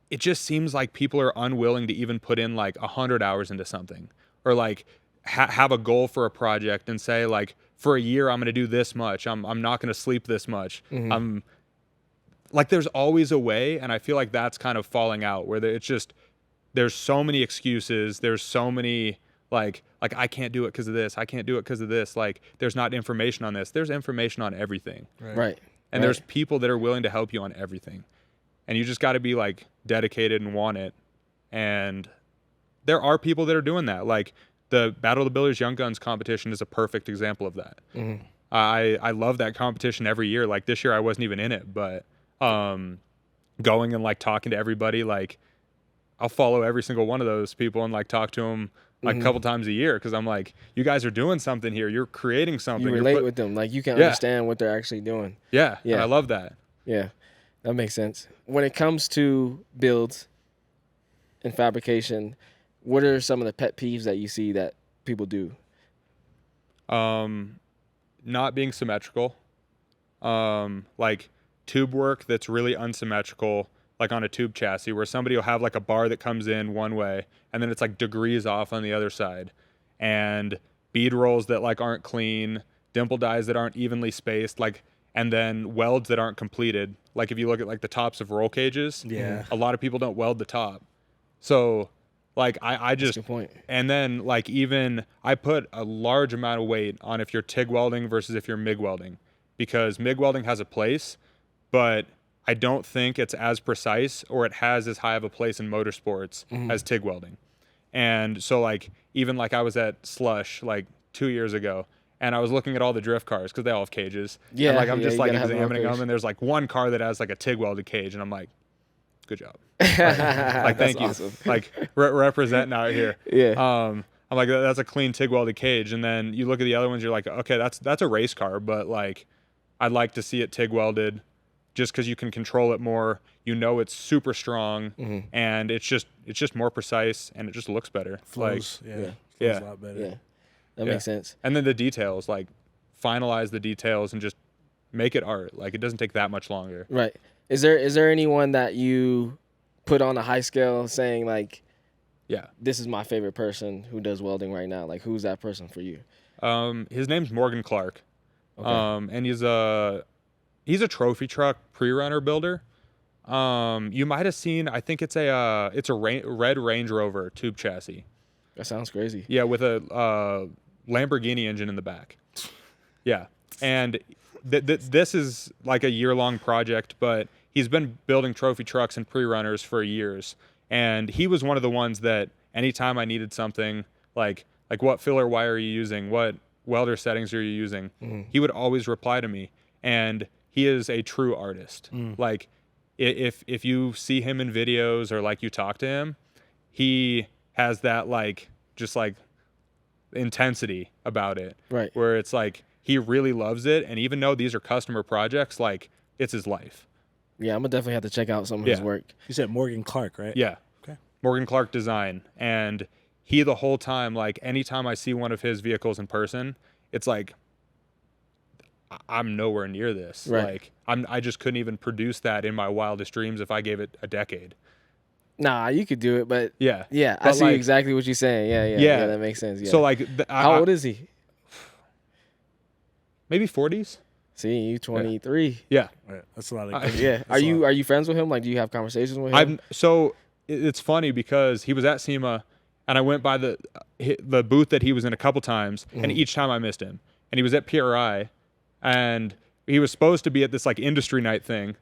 Speaker 1: it just seems like people are unwilling to even put in like 100 hours into something, or like have a goal for a project and say, like, for a year I'm going to do this much. I'm not going to sleep this much. I'm like, there's always a way, and I feel like that's kind of falling out, where it's just, there's so many excuses, there's so many like I can't do it because of this, I can't do it because of this, like there's not information on this. There's information on everything,
Speaker 2: Right.
Speaker 1: and there's people that are willing to help you on everything, and you just got to be like dedicated and want it. And there are people that are doing that. Like the Battle of the Builders Young Guns competition is a perfect example of that. I love that competition every year. Like this year I wasn't even in it, but going and like talking to everybody, like I'll follow every single one of those people and like talk to them like a couple times a year, because I'm like, you guys are doing something here, you're creating something,
Speaker 2: You relate with them, like you can understand what they're actually doing.
Speaker 1: Yeah, and I love that.
Speaker 2: Yeah, that makes sense. When it comes to builds and fabrication, what are some of the pet peeves that you see that people do?
Speaker 1: Not being symmetrical, like tube work that's really unsymmetrical, like on a tube chassis, where somebody will have like a bar that comes in one way and then it's like degrees off on the other side, and bead rolls that like aren't clean, dimple dies that aren't evenly spaced, like, and then welds that aren't completed. Like if you look at like the tops of roll cages, a lot of people don't weld the top. So like I just,
Speaker 2: That's a good point.
Speaker 1: And then like even I put a large amount of weight on if you're TIG welding versus if you're MIG welding, because MIG welding has a place, but I don't think it's as precise, or it has as high of a place in motorsports as TIG welding. And so like even like I was at Slush like 2 years ago, and I was looking at all the drift cars because they all have cages.
Speaker 2: Yeah,
Speaker 1: and like I'm just
Speaker 2: you
Speaker 1: like
Speaker 2: gotta have
Speaker 1: examining
Speaker 2: a
Speaker 1: them, and there's like one car that has like a TIG welded cage, and I'm like, good job. Like thank you.
Speaker 2: Awesome.
Speaker 1: Like representing out here.
Speaker 2: Yeah.
Speaker 1: I'm like, that's a clean TIG welded cage. And then you look at the other ones, you're like, okay, that's a race car, but like I'd like to see it TIG welded, just because you can control it more. You know it's super strong, and it's just more precise, and it just looks better.
Speaker 3: Flows,
Speaker 1: like,
Speaker 3: flows a lot better.
Speaker 2: Yeah, that makes sense.
Speaker 1: And then the details, like finalize the details and just make it art. Like it doesn't take that much longer.
Speaker 2: Right. Is there anyone that you put on a high scale saying like, this is my favorite person who does welding right now? Like, who's that person for you?
Speaker 1: His name's Morgan Clark.
Speaker 2: Okay.
Speaker 1: And he's a trophy truck pre-runner builder. You might have seen, I think it's a red Range Rover tube chassis.
Speaker 2: That sounds crazy.
Speaker 1: Yeah, with a Lamborghini engine in the back. Yeah, and this is like a year-long project, but he's been building trophy trucks and pre-runners for years. And he was one of the ones that anytime I needed something, like what filler wire are you using? What welder settings are you using? He would always reply to me. And he is a true artist. Like if you see him in videos or like you talk to him, he has that like just like intensity about it.
Speaker 2: Right.
Speaker 1: Where it's like he really loves it, and even though these are customer projects, like it's his life.
Speaker 2: Yeah, I'm gonna definitely have to check out some of his work.
Speaker 3: You said Morgan Clark, right?
Speaker 1: Yeah.
Speaker 3: Okay.
Speaker 1: Morgan Clark Design. And he, the whole time, like anytime I see one of his vehicles in person, it's like I'm nowhere near this.
Speaker 2: Right.
Speaker 1: Like I just couldn't even produce that in my wildest dreams if I gave it a decade.
Speaker 2: Nah, you could do it, but
Speaker 1: Yeah.
Speaker 2: I see exactly what you're saying. Yeah, that makes sense. Yeah.
Speaker 1: So like,
Speaker 2: how old is he?
Speaker 1: Maybe 40s.
Speaker 2: See, you 23.
Speaker 1: Yeah.
Speaker 3: Right. That's a lot of
Speaker 2: Yeah. Are you friends with him? Like, do you have conversations with him?
Speaker 1: So it's funny because he was at SEMA, and I went by the booth that he was in a couple times, and each time I missed him. And he was at PRI, and he was supposed to be at this like industry night thing,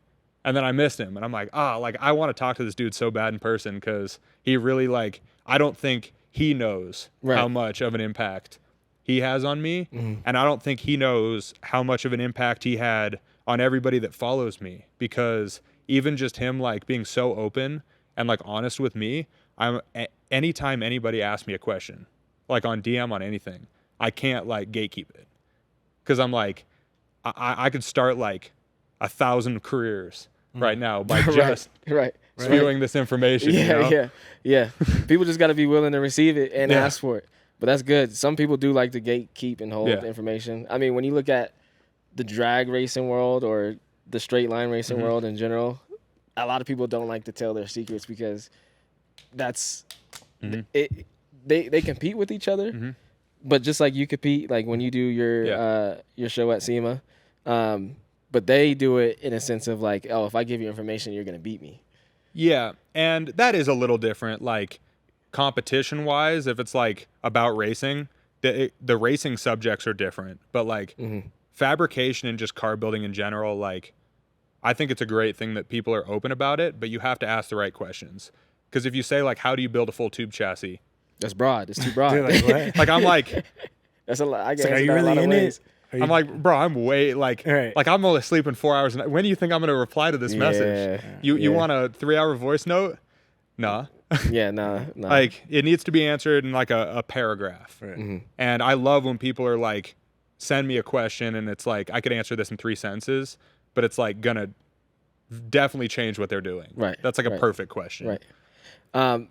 Speaker 1: And then I missed him, and I'm like, like I want to talk to this dude so bad in person because he really like, I don't think he knows how much of an impact he has on me, and I don't think he knows how much of an impact he had on everybody that follows me, because even just him like being so open and like honest with me, anytime anybody asks me a question, like on DM on anything, I can't like gatekeep it, because I'm like, I could start like 1,000 careers right now by just spewing this information.
Speaker 2: Yeah. People just got to be willing to receive it and ask for it. But that's good. Some people do like to gatekeep and hold the information. I mean, when you look at the drag racing world or the straight line racing world in general, a lot of people don't like to tell their secrets because that's it. They compete with each other, but just like you compete, like when you do your show at SEMA. But they do it in a sense of like, oh, if I give you information, you're going to beat me. Yeah,
Speaker 1: and that is a little different, like competition-wise. If it's like about racing, the racing subjects are different. But like fabrication and just car building in general, like I think it's a great thing that people are open about it, but you have to ask the right questions. Because if you say like, how do you build a full tube chassis?
Speaker 2: That's broad. It's too broad.
Speaker 3: Dude, like,
Speaker 1: like I'm like,
Speaker 2: that's a lot. I guess
Speaker 3: are you really in it?
Speaker 1: I'm like, bro, I'm way like I'm only sleeping 4 hours a night. When do you think I'm going to reply to this message? You want a 3-hour voice note? Nah.
Speaker 2: Nah.
Speaker 1: Like it needs to be answered in like a paragraph. And I love when people are like, send me a question and it's like, I could answer this in 3 sentences, but it's like gonna definitely change what they're doing.
Speaker 2: Right.
Speaker 1: That's like a perfect question.
Speaker 2: Right.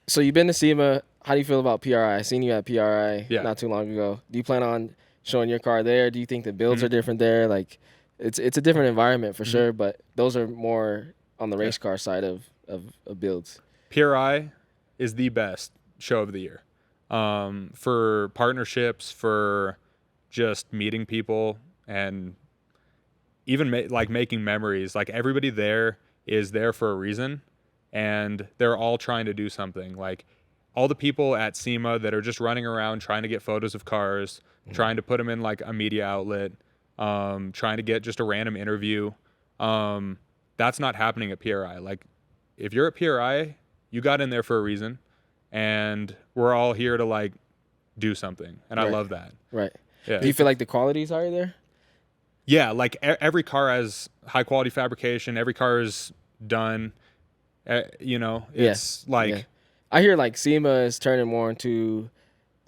Speaker 2: So you've been to SEMA. How do you feel about PRI? I seen you at PRI not too long ago. Do you plan on showing your car there? Do you think the builds are different there? Like it's a different environment for sure, but those are more on the race car side of builds.
Speaker 1: PRI is the best show of the year. For partnerships, for just meeting people, and even making memories. Like everybody there is there for a reason, and they're all trying to do something. Like all the people at SEMA that are just running around trying to get photos of cars, trying to put them in like a media outlet, trying to get just a random interview. That's not happening at PRI. Like if you're at PRI, you got in there for a reason, and we're all here to like do something. And I love that.
Speaker 2: Right.
Speaker 1: Yeah.
Speaker 2: Do you feel like the quality is higher there?
Speaker 1: Yeah. Like every car has high quality fabrication. Every car is done. It's like,
Speaker 2: I hear like SEMA is turning more into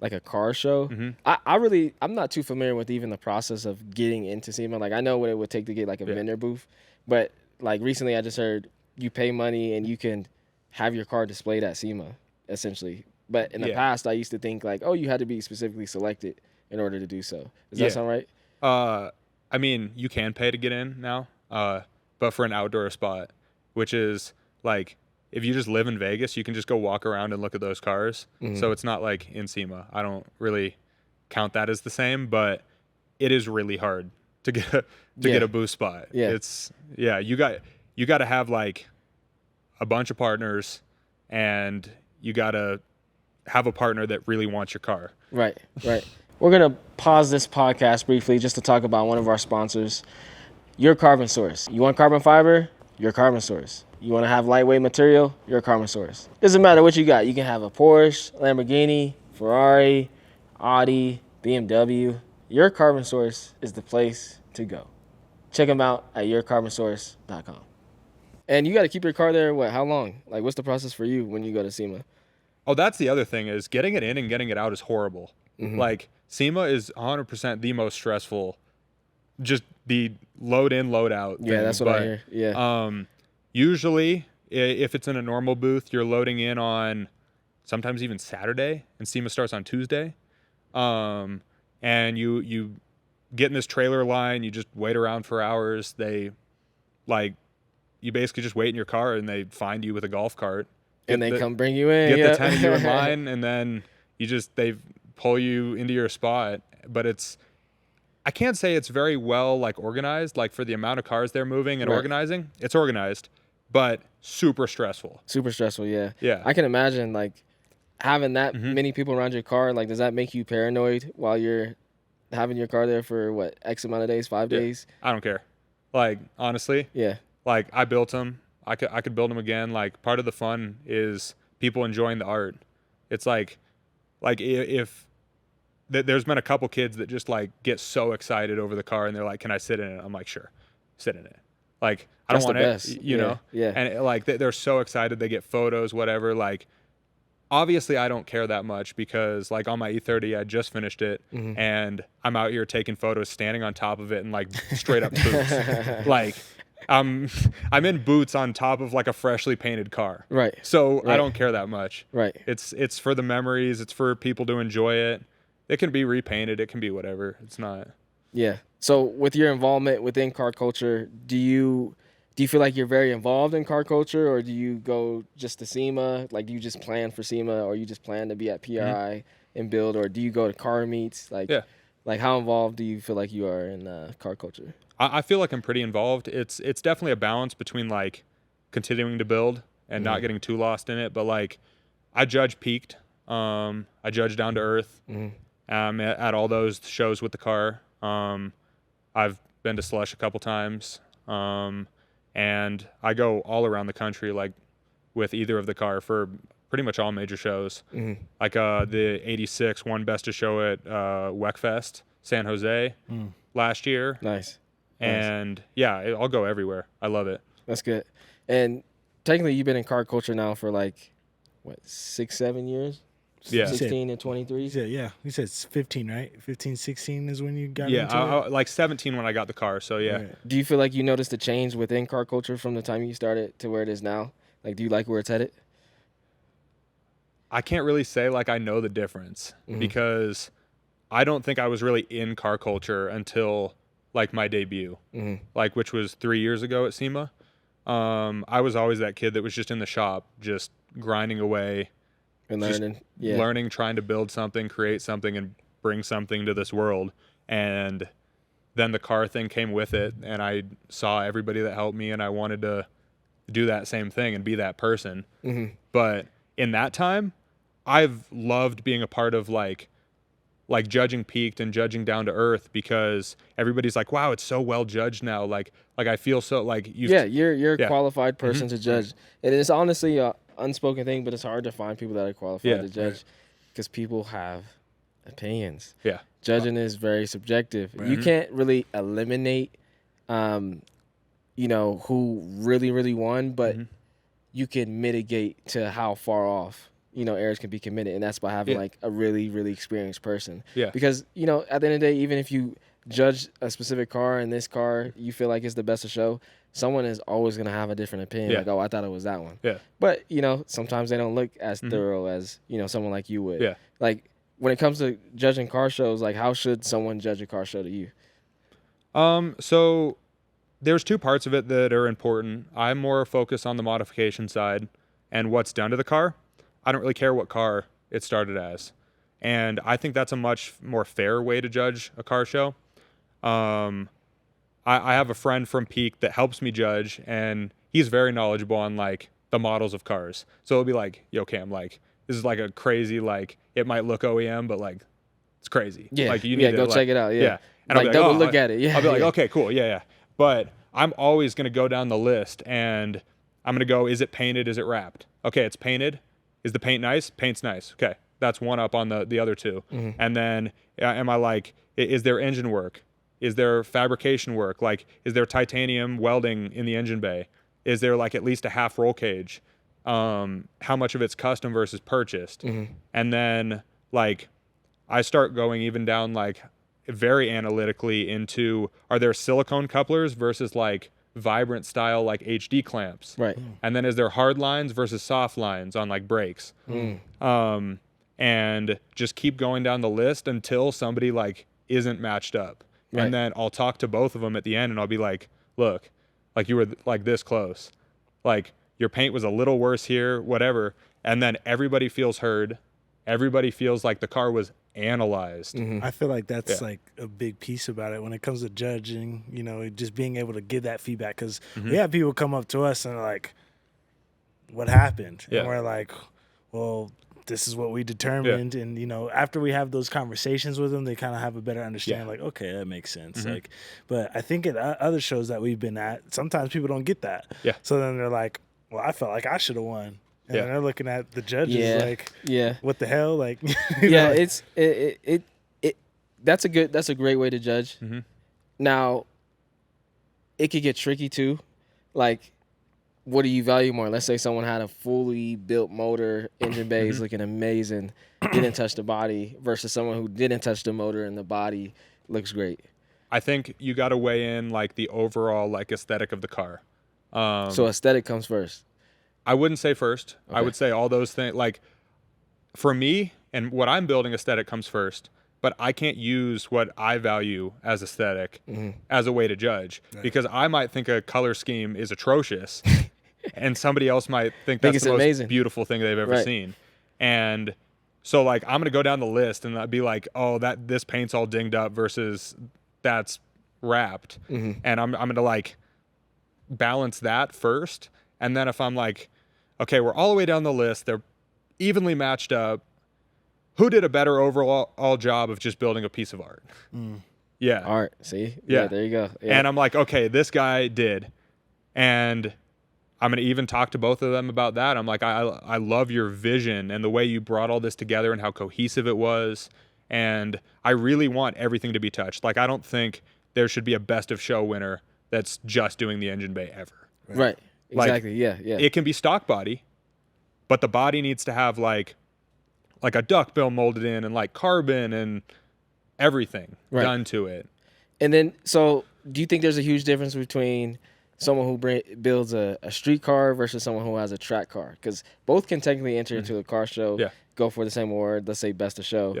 Speaker 2: like a car show. I'm not too familiar with even the process of getting into SEMA. Like I know what it would take to get like a vendor booth, but like recently I just heard you pay money and you can have your car displayed at SEMA essentially. But in the past I used to think like, oh, you had to be specifically selected in order to do so. Does that sound right?
Speaker 1: I mean, you can pay to get in now, but for an outdoor spot, which is like, if you just live in Vegas, you can just go walk around and look at those cars. So it's not like in SEMA. I don't really count that as the same, but it is really hard to get a booth spot. You got to have like a bunch of partners, and you got to have a partner that really wants your car.
Speaker 2: Right. We're going to pause this podcast briefly just to talk about one of our sponsors, Your Carbon Source. You want carbon fiber? Your Carbon Source. You want to have lightweight material? Your Carbon Source. Doesn't matter what you got. You can have a Porsche, Lamborghini, Ferrari, Audi, BMW. Your Carbon Source is the place to go. Check them out at yourcarbonsource.com. And you got to keep your car there, how long? Like, what's the process for you when you go to SEMA?
Speaker 1: Oh, that's the other thing, is getting it in and getting it out is horrible. Like, SEMA is 100% the most stressful, just the load in, load out thing.
Speaker 2: Yeah, that's what I hear. Yeah.
Speaker 1: Usually, if it's in a normal booth, you're loading in on sometimes even Saturday, and SEMA starts on Tuesday. And you get in this trailer line, you just wait around for hours. You basically just wait in your car, and they find you with a golf cart.
Speaker 2: And they come bring you in.
Speaker 1: Get the 10 of you in line, and then they pull you into your spot. But I can't say it's very well like organized, like for the amount of cars they're moving and organizing. It's organized, but super stressful.
Speaker 2: Yeah.
Speaker 1: Yeah.
Speaker 2: I can imagine like having that many people around your car. Like, does that make you paranoid while you're having your car there for X amount of days, 5 days?
Speaker 1: I don't care. Like, honestly.
Speaker 2: Yeah.
Speaker 1: like I built them. I could build them again. Like part of the fun is people enjoying the art. It's like if there's been a couple kids that just like get so excited over the car and they're like, "Can I sit in it?" I'm like, "Sure, sit in it." Like I
Speaker 2: That's
Speaker 1: don't
Speaker 2: the
Speaker 1: want
Speaker 2: best.
Speaker 1: it, you know.
Speaker 2: Yeah.
Speaker 1: And like they're so excited, they get photos, whatever. Like obviously I don't care that much because like on my E30 I just finished it and I'm out here taking photos standing on top of it and like straight up boots. Like I'm in boots on top of like a freshly painted car.
Speaker 2: Right.
Speaker 1: So
Speaker 2: Right.
Speaker 1: I don't care that much.
Speaker 2: Right.
Speaker 1: It's for the memories, it's for people to enjoy it. It can be repainted, it can be whatever. It's not.
Speaker 2: Yeah. So with your involvement within car culture, do you feel like you're very involved in car culture, or do you go just to SEMA? Like, do you just plan for SEMA, or you just plan to be at PRI and build, or do you go to car meets? Like,
Speaker 1: Yeah.
Speaker 2: like how involved do you feel like you are in car culture?
Speaker 1: I feel like I'm pretty involved. It's definitely a balance between like continuing to build and not getting too lost in it. But like I judge Peaked. I judge Down to Earth. At all those shows with the car. I've been to Slush a couple times. And I go all around the country like with either of the car for pretty much all major shows. Like the 86 won Best of Show at WECFest San Jose last year.
Speaker 2: Nice.
Speaker 1: And yeah, I'll go everywhere. I love it.
Speaker 2: That's good. And technically, you've been in car culture now for like, what, 6-7 years?
Speaker 1: Yeah.
Speaker 2: 16 and 23?
Speaker 3: Yeah. You said it's 15, right? 15, 16 is when you got
Speaker 1: Yeah,
Speaker 3: into
Speaker 1: I
Speaker 3: it?
Speaker 1: like 17 when I got the car. So yeah.
Speaker 3: Right.
Speaker 2: Do you feel like you noticed a change within car culture from the time you started to where it is now? Like, do you like where it's headed?
Speaker 1: I can't really say like I know the difference because I don't think I was really in car culture until like my debut, like which was 3 years ago at SEMA. I was always that kid that was just in the shop, just grinding away,
Speaker 2: And
Speaker 1: just
Speaker 2: learning. Yeah.
Speaker 1: learning, trying to build something, create something, and bring something to this world. And then the car thing came with it, and I saw everybody that helped me, and I wanted to do that same thing and be that person. But in that time, I've loved being a part of like judging Peaked and judging Down to Earth because everybody's like, wow, it's so well judged now. Like I feel so like you.
Speaker 2: Yeah, you're a qualified person to judge. And it's honestly a unspoken thing, but it's hard to find people that are qualified to judge because people have opinions.
Speaker 1: Yeah.
Speaker 2: Judging is very subjective. You can't really eliminate, who really won, but you can mitigate to how far off, errors can be committed. And that's by having like a really experienced person.
Speaker 1: Yeah.
Speaker 2: Because, at the end of the day, even if you judge a specific car and this car you feel like it's the best of show, someone is always going to have a different opinion. Like, oh, I thought it was that one.
Speaker 1: Yeah.
Speaker 2: But, sometimes they don't look as thorough as, someone like you would.
Speaker 1: Yeah.
Speaker 2: Like, when it comes to judging car shows, like, how should someone judge a car show to you?
Speaker 1: So there's two parts of it that are important. I'm more focused on the modification side and what's done to the car. I don't really care what car it started as. And I think that's a much more fair way to judge a car show. I have a friend from Peak that helps me judge, and he's very knowledgeable on like the models of cars. So it'll be like, yo, Cam, like this is like a crazy, like it might look OEM, but like it's crazy.
Speaker 2: Yeah.
Speaker 1: Like you need to
Speaker 2: go
Speaker 1: like,
Speaker 2: check it out. Yeah.
Speaker 1: And
Speaker 2: Like,
Speaker 1: I'll be
Speaker 2: double
Speaker 1: oh,
Speaker 2: look at it. Yeah.
Speaker 1: I'll be like, okay, cool. Yeah. But I'm always going to go down the list and I'm going to go, is it painted? Is it wrapped? Okay, it's painted. Is the paint nice? Paint's nice. Okay. That's one up on the other two. And then am I like, is there engine work? Is there fabrication work? Like, is there titanium welding in the engine bay? Is there like at least a half roll cage? How much of it's custom versus purchased? And then like, I start going even down like very analytically into, are there silicone couplers versus like vibrant style like HD clamps?
Speaker 2: Right.
Speaker 1: And then is there hard lines versus soft lines on like brakes? And just keep going down the list until somebody like isn't matched up.
Speaker 2: Right.
Speaker 1: And then I'll talk to both of them at the end and I'll be like, look, like you were like this close. Like your paint was a little worse here, whatever. And then everybody feels heard. Everybody feels like the car was analyzed.
Speaker 3: I feel like that's like a big piece about it when it comes to judging, just being able to give that feedback. Because we have people come up to us and are like, what happened?
Speaker 1: Yeah.
Speaker 3: And we're like, well, this is what we determined. And, you know, after we have those conversations with them, they kind of have a better understanding, like, okay, that makes sense. Like, but I think at other shows that we've been at, sometimes people don't get that.
Speaker 1: Yeah.
Speaker 3: So then they're like, well, I felt like I should have won. And they're looking at the judges like, what the hell? Like,
Speaker 2: yeah, that's a great way to judge. Now, it could get tricky too. Like, what do you value more? Let's say someone had a fully built motor, engine bays looking amazing, didn't touch the body, versus someone who didn't touch the motor and the body looks great.
Speaker 1: I think you got to weigh in like the overall like aesthetic of the car.
Speaker 2: So aesthetic comes first.
Speaker 1: I wouldn't say first. Okay. I would say all those things. Like for me and what I'm building, aesthetic comes first. But I can't use what I value as aesthetic as a way to judge, because I might think a color scheme is atrocious and somebody else might think that's the most beautiful thing they've ever seen. And so like, I'm going to go down the list and I'd be like, oh, this paint's all dinged up versus that's wrapped. And I'm going to like balance that first. And then if I'm like, okay, we're all the way down the list, they're evenly matched up, who did a better overall job of just building a piece of art? Yeah.
Speaker 2: Art, see? Yeah, there you go. Yeah.
Speaker 1: And I'm like, okay, this guy did. And I'm going to even talk to both of them about that. I'm like, I love your vision and the way you brought all this together and how cohesive it was. And I really want everything to be touched. Like, I don't think there should be a best of show winner that's just doing the engine bay ever.
Speaker 2: Right. Exactly. Like, yeah.
Speaker 1: It can be stock body, but the body needs to have like a duckbill molded in and like carbon and everything done to it.
Speaker 2: And then, so do you think there's a huge difference between someone who builds a street car versus someone who has a track car? Because both can technically enter into a car show, go for the same award, let's say best of show.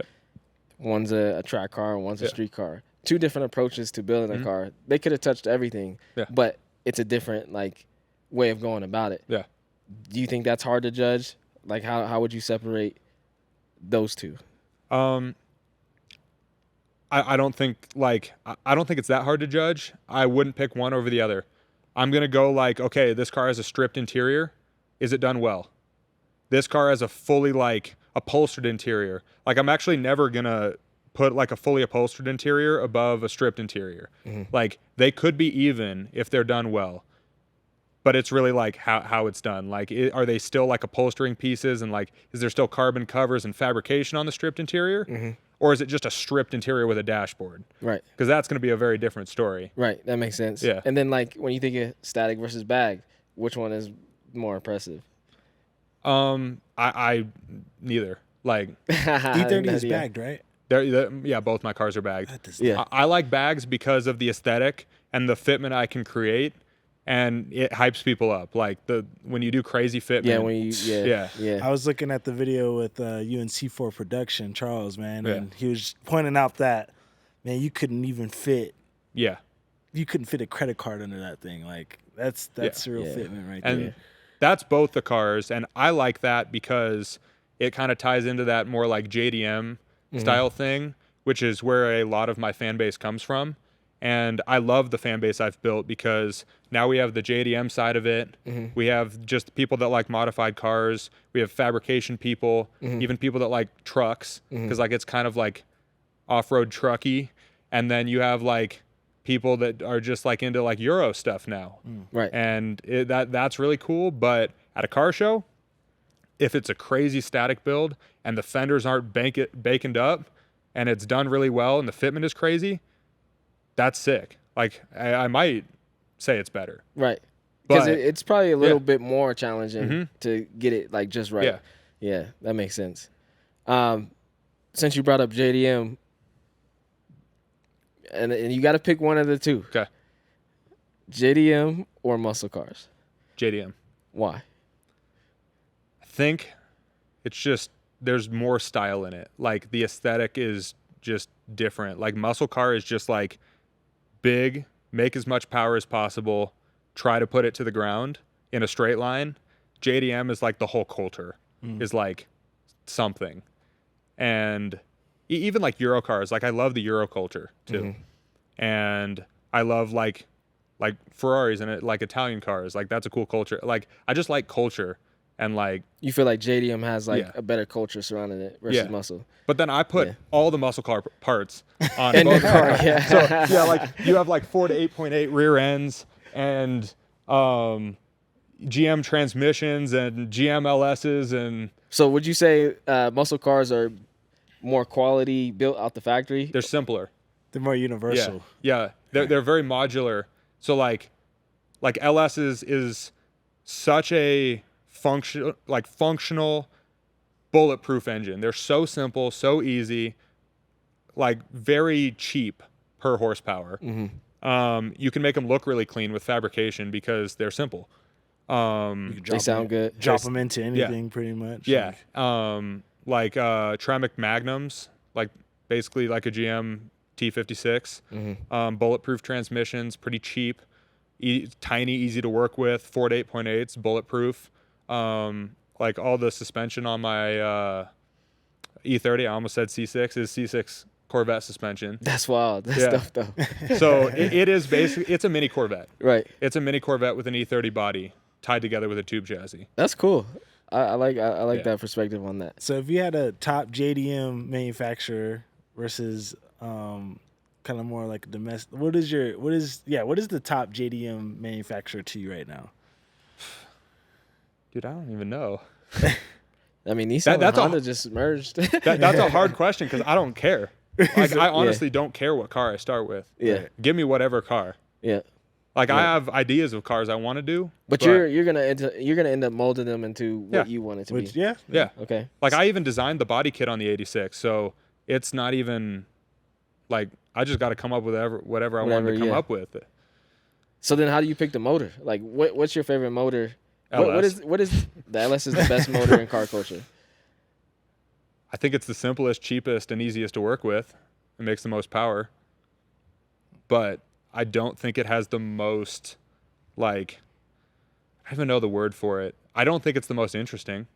Speaker 2: One's a track car and one's a street car. Two different approaches to building a car. They could have touched everything, but it's a different like way of going about it.
Speaker 1: Yeah.
Speaker 2: Do you think that's hard to judge? Like, how would you separate those two?
Speaker 1: I don't think it's that hard to judge. I wouldn't pick one over the other. I'm gonna go like, okay, this car has a stripped interior. Is it done well? This car has a fully like upholstered interior. Like, I'm actually never gonna put like a fully upholstered interior above a stripped interior. Like, they could be even if they're done well. But it's really like how it's done. Like, are they still like upholstering pieces and like, is there still carbon covers and fabrication on the stripped interior? Or is it just a stripped interior with a dashboard?
Speaker 2: Right.
Speaker 1: Because that's going to be a very different story.
Speaker 2: Right. That makes sense.
Speaker 1: Yeah.
Speaker 2: And then like, when you think of static versus bag, which one is more impressive?
Speaker 1: I neither. Like,
Speaker 3: E30 is bagged, right?
Speaker 1: Yeah, both my cars are bagged. I like bags because of the aesthetic and the fitment I can create. And it hypes people up, like when you do crazy fitment.
Speaker 2: Yeah.
Speaker 3: I was looking at the video with you and C4 Production, Charles, man, and he was pointing out that, man, you couldn't even fit.
Speaker 1: Yeah.
Speaker 3: You couldn't fit a credit card under that thing. Like, that's real fitment right
Speaker 1: and
Speaker 3: there.
Speaker 1: That's both the cars, and I like that because it kind of ties into that more like JDM style thing, which is where a lot of my fan base comes from. And I love the fan base I've built because now we have the JDM side of it. We have just people that like modified cars. We have fabrication people, even people that like trucks, because like it's kind of like off-road trucky. And then you have like people that are just like into like Euro stuff now.
Speaker 2: Right.
Speaker 1: And that's really cool. But at a car show, if it's a crazy static build and the fenders aren't baconed up and it's done really well and the fitment is crazy, that's sick. Like, I might say it's better.
Speaker 2: Right. Because it's probably a little bit more challenging to get it, like, just right. Yeah, that makes sense. Since you brought up JDM, and you got to pick one of the two.
Speaker 1: Okay.
Speaker 2: JDM or muscle cars?
Speaker 1: JDM.
Speaker 2: Why?
Speaker 1: I think it's just there's more style in it. Like, the aesthetic is just different. Like, muscle car is just, like, big, make as much power as possible, try to put it to the ground in a straight line. JDM is like the whole culture is like something. And even like Euro cars, like I love the Euro culture too. And I love like Ferraris and like Italian cars. Like, that's a cool culture. Like, I just like culture. and like
Speaker 2: You feel like JDM has like
Speaker 1: Yeah.
Speaker 2: a better culture surrounding it versus
Speaker 1: Yeah.
Speaker 2: muscle.
Speaker 1: But then I put
Speaker 2: Yeah.
Speaker 1: all the muscle car parts on
Speaker 2: In the
Speaker 1: both
Speaker 2: car,
Speaker 1: cars.
Speaker 2: yeah.
Speaker 1: So yeah, like you have like 4 to 8.8 rear ends and GM transmissions and GM LSs and
Speaker 2: So would you say muscle cars are more quality built out the factory?
Speaker 1: they're simpler.
Speaker 3: They're more universal.
Speaker 1: Yeah. They're very modular. So like LS is such a functional bulletproof engine. They're so simple, so easy, like very cheap per horsepower. You can make them look really clean with fabrication because they're simple.
Speaker 3: You can
Speaker 2: They sound good.
Speaker 3: Drop them into anything pretty much.
Speaker 1: Yeah. Like Tremec Magnums, like basically like a GM T56. Bulletproof transmissions, pretty cheap, tiny, easy to work with. 4 to 8.8s, bulletproof. Like all the suspension on my E30, I almost said C6, is C6 Corvette suspension.
Speaker 2: That's wild. That's
Speaker 1: Yeah.
Speaker 2: tough though.
Speaker 1: So it is basically, it's a mini Corvette.
Speaker 2: Right.
Speaker 1: It's a mini Corvette with an E30 body tied together with a tube chassis.
Speaker 2: That's cool. I like
Speaker 1: Yeah.
Speaker 2: that perspective on that.
Speaker 3: So if you had a top JDM manufacturer versus kind of more like domestic, what is the top JDM manufacturer to you right now?
Speaker 1: Dude, I don't even know.
Speaker 2: I mean, Nissan and
Speaker 1: that's a-
Speaker 2: Honda just merged.
Speaker 1: That's a hard question because I don't care. Like I honestly don't care what car I start with.
Speaker 2: Yeah.
Speaker 1: Give me whatever car.
Speaker 2: Yeah.
Speaker 1: Like I have ideas of cars I want to do.
Speaker 2: But you're gonna end up molding them into what
Speaker 1: Yeah.
Speaker 2: you want it to
Speaker 3: Which,
Speaker 2: be.
Speaker 1: Yeah.
Speaker 2: Okay.
Speaker 1: Like I even designed the body kit on the 86, so it's not even like I just got to come up with whatever I want to come
Speaker 2: yeah.
Speaker 1: up with.
Speaker 2: So then, how do you pick the motor? Like, what's your favorite motor? What
Speaker 1: LS.
Speaker 2: is the LS is the best motor in car culture?
Speaker 1: I think it's the simplest, cheapest, and easiest to work with. It makes the most power. But I don't think it has the most, like, I don't even know the word for it. I don't think it's the most interesting.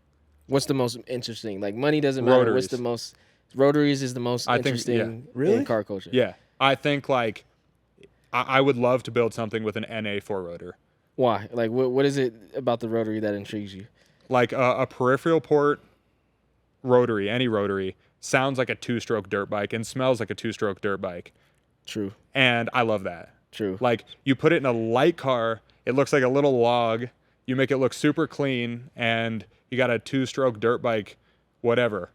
Speaker 2: What's the most interesting? Like, money doesn't matter. What's
Speaker 1: Rotaries.
Speaker 2: the most? Rotaries is the most
Speaker 1: I think-
Speaker 2: interesting
Speaker 3: Really?
Speaker 2: in car culture.
Speaker 1: Yeah. I think, like, I would love to build something with an NA 4-rotor.
Speaker 2: Why? Like, what is it about the rotary that intrigues you?
Speaker 1: Like, a peripheral port rotary, any rotary, sounds like a 2-stroke dirt bike and smells like a 2-stroke dirt bike.
Speaker 2: True.
Speaker 1: And I love that.
Speaker 2: True.
Speaker 1: Like, you put it in a light car, it looks like a little log. You make it look super clean, and you got a 2-stroke dirt bike, whatever,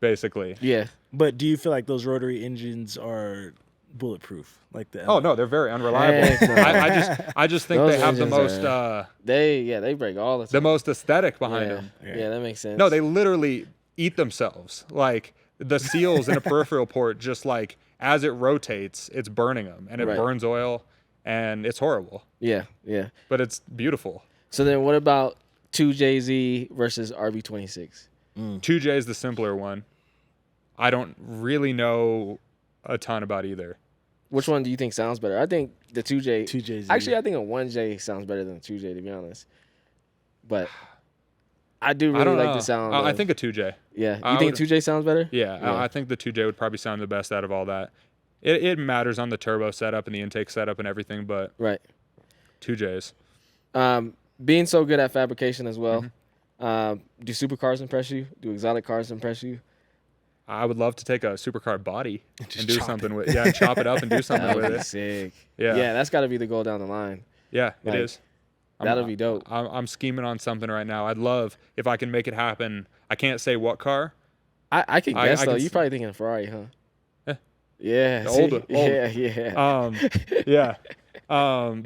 Speaker 1: basically.
Speaker 2: Yeah.
Speaker 3: But do you feel like those rotary engines are bulletproof? Like the
Speaker 1: Oh no, they're very unreliable.
Speaker 2: Heck no.
Speaker 1: I just think
Speaker 2: Those
Speaker 1: they have the
Speaker 2: engines
Speaker 1: most
Speaker 2: They break all the time.
Speaker 1: the most aesthetic behind
Speaker 2: yeah.
Speaker 1: them.
Speaker 2: Yeah, that makes sense.
Speaker 1: No, they literally eat themselves. Like the seals in a peripheral port, just like as it rotates, it's burning them, and it
Speaker 2: Right.
Speaker 1: burns oil, and it's horrible.
Speaker 2: Yeah, yeah.
Speaker 1: But it's beautiful.
Speaker 2: So then, what about 2JZ versus RB26?
Speaker 1: 2J is the simpler one. I don't really know a ton about either.
Speaker 2: Which one do you think sounds better? I think the 2J.
Speaker 3: 2JZ.
Speaker 2: Actually, I think a 1J sounds better than a 2J, to be honest. But I do really
Speaker 1: I don't
Speaker 2: like
Speaker 1: know.
Speaker 2: the sound.
Speaker 1: I
Speaker 2: of-
Speaker 1: think a 2J.
Speaker 2: Yeah.
Speaker 1: I
Speaker 2: You think
Speaker 1: would-
Speaker 2: 2J sounds better?
Speaker 1: Yeah,
Speaker 2: Yeah.
Speaker 1: I think the 2J would probably sound the best out of all that. It matters on the turbo setup and the intake setup and everything, but
Speaker 2: Right.
Speaker 1: 2Js.
Speaker 2: Being so good at fabrication as well,
Speaker 1: Mm-hmm.
Speaker 2: do supercars impress you? Do exotic cars impress you?
Speaker 1: I would love to take a supercar body
Speaker 3: Just
Speaker 1: and do
Speaker 3: chop
Speaker 1: something with chop it up and do something
Speaker 2: That
Speaker 1: with
Speaker 2: would be
Speaker 1: it.
Speaker 2: sick.
Speaker 1: Yeah.
Speaker 2: Yeah, that's got to be the goal down the line.
Speaker 1: Yeah,
Speaker 2: Like,
Speaker 1: it is.
Speaker 2: That'll be dope.
Speaker 1: I'm scheming on something right now. I'd love if I can make it happen. I can't say what car.
Speaker 2: I can
Speaker 1: I-
Speaker 2: guess,
Speaker 1: I
Speaker 2: though.
Speaker 1: can
Speaker 2: You're
Speaker 1: s-
Speaker 2: probably thinking of Ferrari, huh?
Speaker 1: Eh.
Speaker 2: Yeah.
Speaker 1: The
Speaker 2: see?
Speaker 1: old.
Speaker 2: Yeah, yeah.
Speaker 1: Yeah.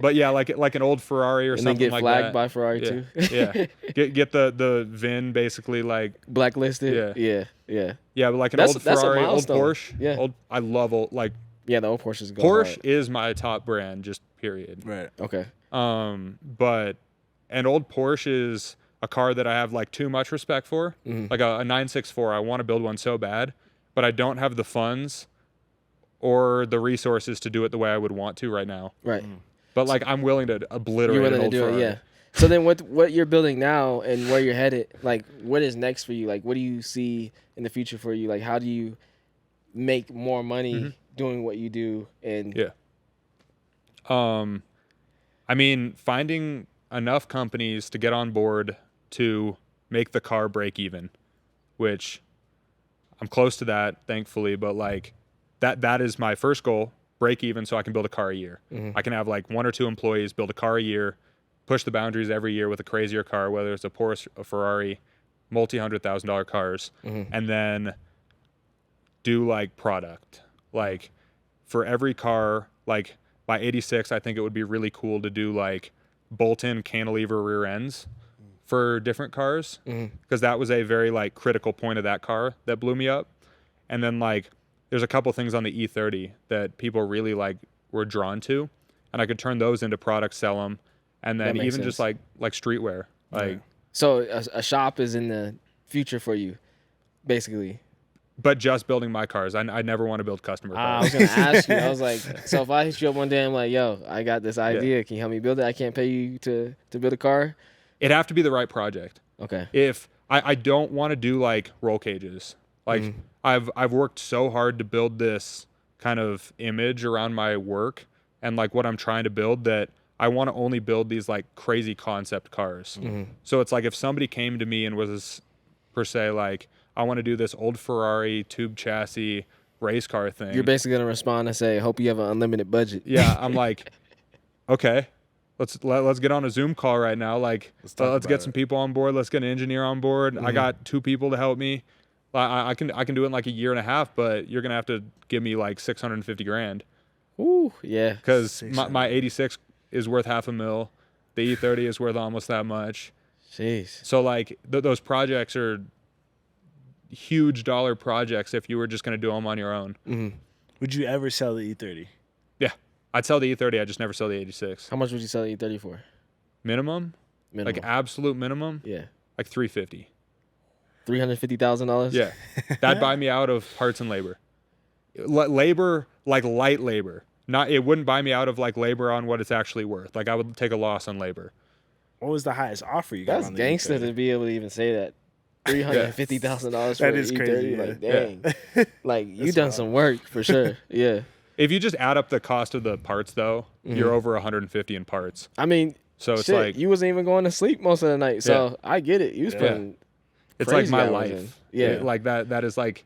Speaker 1: But yeah, like an old Ferrari or
Speaker 2: and then
Speaker 1: something
Speaker 2: get
Speaker 1: like
Speaker 2: flagged
Speaker 1: that.
Speaker 2: by Ferrari,
Speaker 1: yeah.
Speaker 2: too.
Speaker 1: Yeah. Get the VIN basically like
Speaker 2: Blacklisted.
Speaker 1: Yeah.
Speaker 2: Yeah, yeah.
Speaker 1: yeah, but like an
Speaker 2: That's-
Speaker 1: old
Speaker 2: that's a
Speaker 1: Ferrari, old
Speaker 2: milestone.
Speaker 1: Porsche.
Speaker 2: Yeah.
Speaker 1: I love old like
Speaker 2: Yeah, the old Porsches go
Speaker 1: Porsche
Speaker 2: hard.
Speaker 1: is my top brand, just period.
Speaker 3: Right.
Speaker 2: Okay.
Speaker 1: But an old Porsche is a car that I have like too much respect for.
Speaker 2: Mhm.
Speaker 1: Like a 964, I want to build one so bad, but I don't have the funds or the resources to do it the way I would want to right now.
Speaker 2: Right.
Speaker 1: But like I'm willing to obliterate
Speaker 2: You're willing
Speaker 1: an
Speaker 2: to
Speaker 1: old
Speaker 2: do
Speaker 1: Ferrari.
Speaker 2: it, yeah. So then with what you're building now and where you're headed, like what is next for you? Like what do you see in the future for you? Like how do you make more money doing what you do? And
Speaker 1: Yeah. I mean, finding enough companies to get on board to make the car break even, which I'm close to that, thankfully. But like that is my first goal, break even, so I can build a car a year. I can have like 1 or 2 employees, build a car a year, push the boundaries every year with a crazier car, whether it's a Porsche, a Ferrari, multi-$100,000 cars, and then do like product. Like for every car, like by 86, I think it would be really cool to do like bolt-in cantilever rear ends for different cars, because that was a very like critical point of that car that blew me up. And then like there's a couple things on the E30 that people really like were drawn to, and I could turn those into products, sell them, and then even just like streetwear. Like
Speaker 2: so a shop is in the future for you, basically.
Speaker 1: But just building my cars. I never want to build customer cars.
Speaker 2: I was gonna ask you. I was like, so if I hit you up one day, I'm like, yo, I got this idea. Can you help me build it? I can't pay you to build a car. It'd
Speaker 1: have to be the right project.
Speaker 2: Okay.
Speaker 1: If I don't want to do like roll cages. Like I've worked so hard to build this kind of image around my work and like what I'm trying to build, that I want to only build these like crazy concept cars. So it's like if somebody came to me and was per se like, I want to do this old Ferrari tube chassis race car thing,
Speaker 2: you're basically gonna respond and say, hope you have an unlimited budget.
Speaker 1: Yeah, I'm like, okay, let's get on a Zoom call right now. Like, let's get some people on board. Let's get an engineer on board. I got 2 people to help me. I can do it in like a year and a half, but you're gonna have to give me like $650,000.
Speaker 2: Ooh, yeah.
Speaker 1: Because my 86 is worth $500,000. The E30 is worth almost that much.
Speaker 2: Jeez.
Speaker 1: So like those projects are huge dollar projects if you were just gonna do them on your own.
Speaker 3: Would you ever sell the E30?
Speaker 1: Yeah, I'd sell the E30. I just never sell the 86.
Speaker 2: How much would you sell the E30 for?
Speaker 1: Minimum? Like absolute minimum?
Speaker 2: Yeah.
Speaker 1: Like $350,000.
Speaker 2: $350,000?
Speaker 1: Yeah. That'd buy me out of parts and labor. Labor, like light labor. It wouldn't buy me out of like labor on what it's actually worth. Like I would take a loss on labor.
Speaker 3: What was the highest offer you got?
Speaker 2: That's gangster to be able to even say that. $350,000 for an E30.
Speaker 3: Crazy,
Speaker 2: like, dang. Like you done some work for sure. Yeah.
Speaker 1: If you just add up the cost of the parts though, you're over 150 in parts.
Speaker 2: I mean,
Speaker 1: so it's like
Speaker 2: you wasn't even going to sleep most of the night. So I get it. You was putting
Speaker 1: it's like my life.
Speaker 2: In. Yeah.
Speaker 1: Like that is like,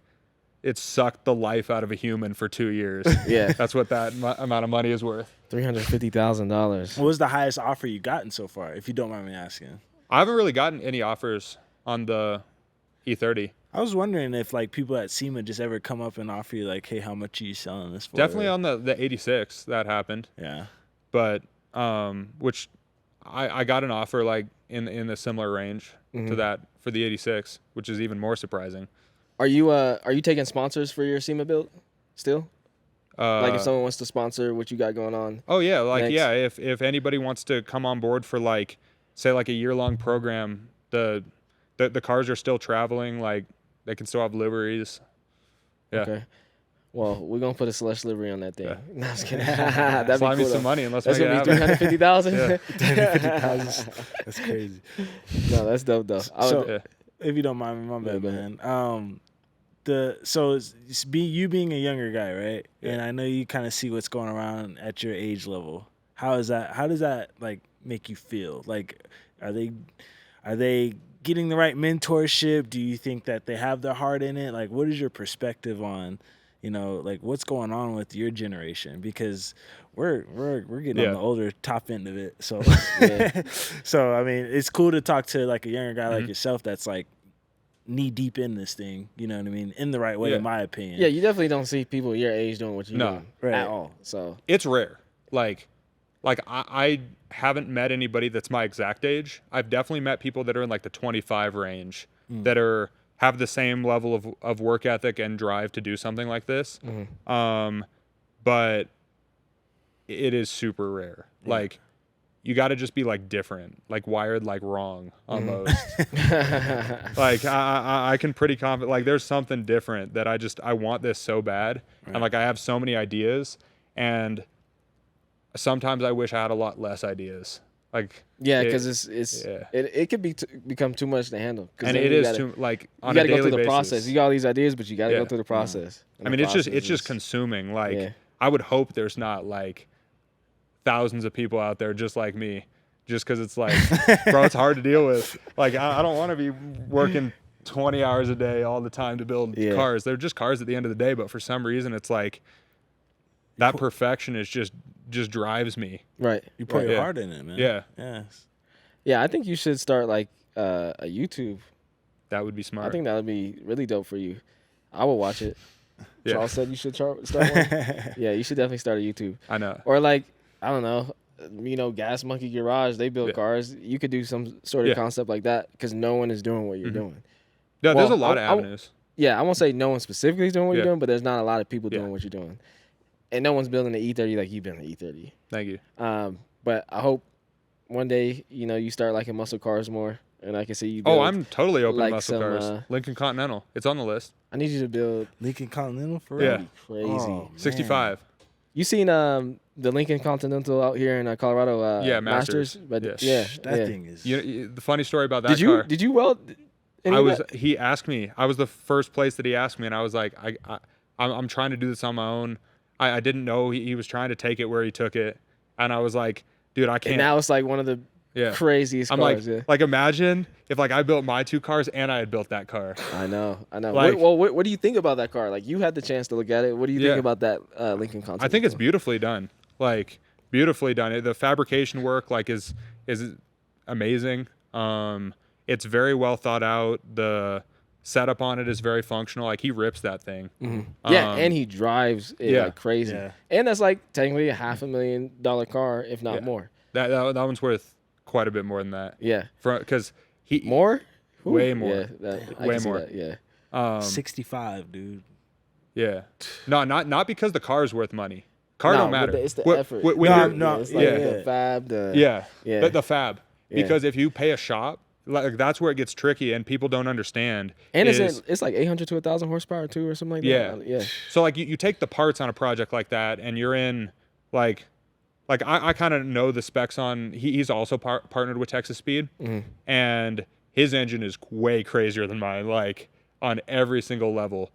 Speaker 1: it sucked the life out of a human for 2 years.
Speaker 2: Yeah.
Speaker 1: That's what that amount of money is worth.
Speaker 2: $350,000.
Speaker 3: What was the highest offer you gotten so far, if you don't mind me asking?
Speaker 1: I haven't really gotten any offers on the E30.
Speaker 3: I was wondering if like people at SEMA just ever come up and offer you like, hey, how much are you selling this for?
Speaker 1: Definitely on the 86 that happened.
Speaker 3: Yeah.
Speaker 1: But which I got an offer like in a similar range to that for the 86, which is even more surprising.
Speaker 2: Are you taking sponsors for your SEMA build still? Like if someone wants to sponsor what you got going on?
Speaker 1: Oh yeah, like
Speaker 2: next?
Speaker 1: yeah, if anybody wants to come on board for like say like a year-long program, the cars are still traveling, like they can still have liveries. Yeah.
Speaker 2: Okay. Well, we're gonna put a Slush livery on that thing. Yeah. No, I'm just kidding.
Speaker 1: That'd Slide me some money and let's
Speaker 2: make it happen. That's gonna be $350,000.
Speaker 3: $350,000. That's crazy.
Speaker 2: No, that's dope though.
Speaker 3: So, if you don't mind me, my bad, man. So it's you being a younger guy, right? Yeah. And I know you kind of see what's going around at your age level. How does that like make you feel? Like, are they getting the right mentorship? Do you think that they have their heart in it? Like, what is your perspective on, like what's going on with your generation? Because we're getting on the older top end of it. So, so I mean, it's cool to talk to like a younger guy like yourself that's like knee deep in this thing. You know what I mean? In the right way, in my opinion.
Speaker 2: Yeah, you definitely don't see people your age doing what you do at all. So
Speaker 1: it's rare. Like I haven't met anybody that's my exact age. I've definitely met people that are in like the 25 range that have the same level of work ethic and drive to do something like this. But it is super rare. Like you got to just be like different, like wired like wrong almost. Like I can pretty confident, like there's something different that I want this so bad. And like I have so many ideas, and sometimes I wish I had a lot less ideas. Like
Speaker 2: because it could become too much to handle.
Speaker 1: And it is too like on
Speaker 2: you
Speaker 1: a daily basis.
Speaker 2: You got to go through the process. You got all these ideas, but you got to go through the process.
Speaker 1: I mean, it's just consuming. Like I would hope there's not like thousands of people out there just like me just because it's like, bro, it's hard to deal with. Like, I don't want to be working 20 hours a day all the time to build cars. They're just cars at the end of the day, but for some reason, it's like that perfection is just drives me.
Speaker 2: Right.
Speaker 3: You put your heart in it, man.
Speaker 1: Yeah.
Speaker 3: Yes.
Speaker 2: Yeah, I think you should start like a YouTube.
Speaker 1: That would be smart.
Speaker 2: I think that would be really dope for you. I will watch it.
Speaker 1: Yeah.
Speaker 2: Charles said you should start one. Yeah, you should definitely start a YouTube.
Speaker 1: I know.
Speaker 2: Or like, I don't know, Gas Monkey Garage, they build cars. You could do some sort of concept like that because no one is doing what you're doing.
Speaker 1: Yeah, there's a lot of avenues.
Speaker 2: I won't say no one specifically is doing what you're doing, but there's not a lot of people doing what you're doing. And no one's building an E30 like you've built an E30.
Speaker 1: Thank you.
Speaker 2: But I hope one day, you start liking muscle cars more, and I can see you
Speaker 1: Oh,
Speaker 2: build,
Speaker 1: I'm totally open
Speaker 2: like
Speaker 1: to muscle cars. Lincoln Continental. It's on the list.
Speaker 2: I need you to build
Speaker 3: Lincoln Continental for
Speaker 1: Yeah.
Speaker 3: real?
Speaker 2: crazy.
Speaker 3: Oh,
Speaker 1: 65.
Speaker 2: You seen the Lincoln Continental out here in Colorado?
Speaker 1: Yeah,
Speaker 2: Masters. But
Speaker 1: Yeah.
Speaker 3: That thing is.
Speaker 1: The funny story about that car.
Speaker 2: Did you weld?
Speaker 1: He asked me. I was the first place that he asked me, and I was like, I'm trying to do this on my own. I didn't know he was trying to take it where he took it, and I was like, dude, I can't.
Speaker 2: And now it's like one of the craziest
Speaker 1: I'm
Speaker 2: cars.
Speaker 1: like imagine if like I built my two cars and I had built that car.
Speaker 2: I know.
Speaker 1: Like-
Speaker 2: What do you think about that car? Like, you had the chance to look at it. What do you think about that Lincoln Continental?
Speaker 1: I think it's beautifully done. Like beautifully done. The fabrication work like is amazing. It's very well thought out. The setup on it is very functional. Like he rips that thing.
Speaker 2: Mm-hmm. Yeah, and he drives it like crazy. Yeah. And that's like technically a $500,000 car, if not more.
Speaker 1: That one's worth quite a bit more than that.
Speaker 2: Yeah.
Speaker 1: Because he
Speaker 2: more?
Speaker 1: Way more.
Speaker 2: Yeah,
Speaker 1: way more.
Speaker 2: That, yeah.
Speaker 3: 65, dude.
Speaker 1: Yeah. No, not because the car is worth money. Car don't matter.
Speaker 2: It's the effort.
Speaker 1: It's like
Speaker 2: the fab.
Speaker 1: The fab. Because if you pay a shop, like that's where it gets tricky and people don't understand.
Speaker 2: And it's like 800 to 1,000 horsepower too, or something like that. Yeah.
Speaker 1: So like you take the parts on a project like that, and you're in like I kind of know the specs on. He's also partnered with Texas Speed, and his engine is way crazier than mine, like on every single level.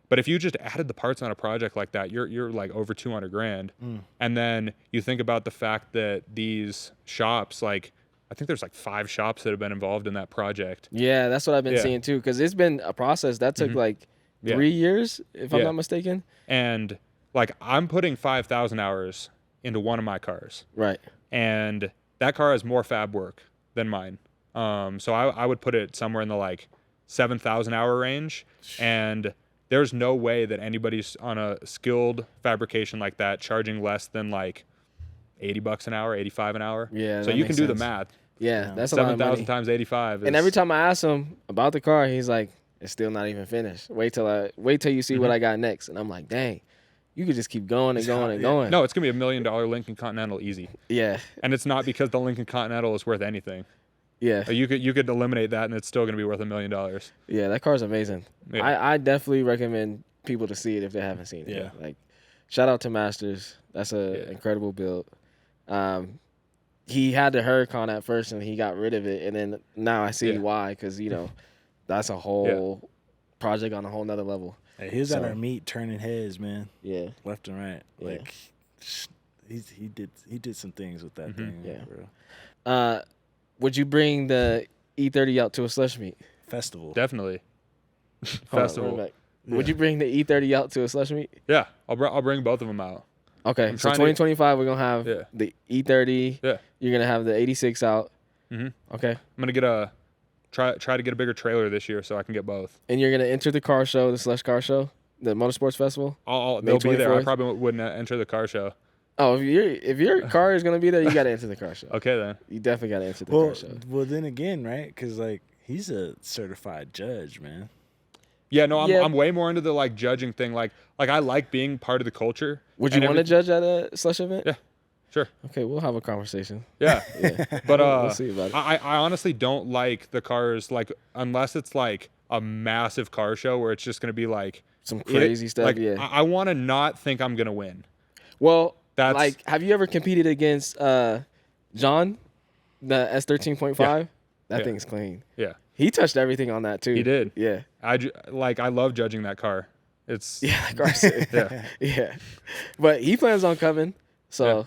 Speaker 1: But if you just added the parts on a project like that, you're like over $200,000. And then you think about the fact that these shops, like I think there's like 5 shops that have been involved in that project.
Speaker 2: Yeah, that's what I've been seeing too, because it's been a process that took like 3 years, if I'm not mistaken.
Speaker 1: And like I'm putting 5,000 hours into one of my cars.
Speaker 2: Right. And
Speaker 1: that car has more fab work than mine. So I would put it somewhere in the like 7,000 hour range. And there's no way that anybody's on a skilled fabrication like that charging less than like $80 an hour, 85 an hour.
Speaker 2: Yeah.
Speaker 1: So you can do the math.
Speaker 2: Yeah, that's a lot of money.
Speaker 1: 7,000 times 85.
Speaker 2: And every time I ask him about the car, he's like, "It's still not even finished. Wait till you see what I got next." And I'm like, "Dang, you could just keep going and going and going."
Speaker 1: No, it's gonna be $1 million Lincoln Continental easy.
Speaker 2: Yeah.
Speaker 1: And it's not because the Lincoln Continental is worth anything.
Speaker 2: Yeah.
Speaker 1: You could eliminate that and it's still gonna be worth $1 million.
Speaker 2: Yeah, that car's amazing.
Speaker 1: Yeah.
Speaker 2: I definitely recommend people to see it if they haven't seen it.
Speaker 1: Yeah.
Speaker 2: Like, shout out to Masters. That's an incredible build. He had the Huracan at first and he got rid of it, and then now I see why, because that's a whole project on a whole nother level.
Speaker 3: Hey, he was at our meet turning heads, man.
Speaker 2: Yeah.
Speaker 3: Left and right. Like he did some things with that thing.
Speaker 2: Yeah.
Speaker 3: Bro.
Speaker 2: Would you bring the E30 out to a slush meet?
Speaker 3: Festival.
Speaker 1: Definitely. Festival.
Speaker 2: Would you bring the E30 out to a slush meet?
Speaker 1: Yeah, I'll bring both of them out.
Speaker 2: Okay, so 2025 we're gonna have the E30.
Speaker 1: Yeah.
Speaker 2: You're gonna have the 86 out.
Speaker 1: Mm-hmm.
Speaker 2: Okay.
Speaker 1: I'm gonna try to get a bigger trailer this year so I can get both.
Speaker 2: And you're gonna enter the car show, the Slush Car Show, the Motorsports Festival.
Speaker 1: They'll be there. I probably wouldn't enter the car show.
Speaker 2: Oh, if your car is gonna be there, you gotta enter the car show.
Speaker 1: Okay then.
Speaker 2: You definitely gotta enter the car show.
Speaker 3: Well, then again, right? Because like he's a certified judge, man.
Speaker 1: Yeah, no, I'm way more into the like judging thing. Like I like being part of the culture.
Speaker 2: Would you want to judge at a slush event?
Speaker 1: Yeah, sure.
Speaker 2: Okay, we'll have a conversation.
Speaker 1: Yeah, but
Speaker 2: we'll see about it.
Speaker 1: I honestly don't like the cars like unless it's like a massive car show where it's just gonna be like
Speaker 2: some crazy stuff.
Speaker 1: Like,
Speaker 2: yeah,
Speaker 1: I want to not think I'm gonna win.
Speaker 2: Well, like, have you ever competed against John, the S13.5?
Speaker 1: Yeah.
Speaker 2: That thing's clean.
Speaker 1: Yeah.
Speaker 2: He touched everything on that too.
Speaker 1: He did.
Speaker 2: Yeah.
Speaker 1: I love judging that car. It's
Speaker 2: that car's yeah. But he plans on coming. So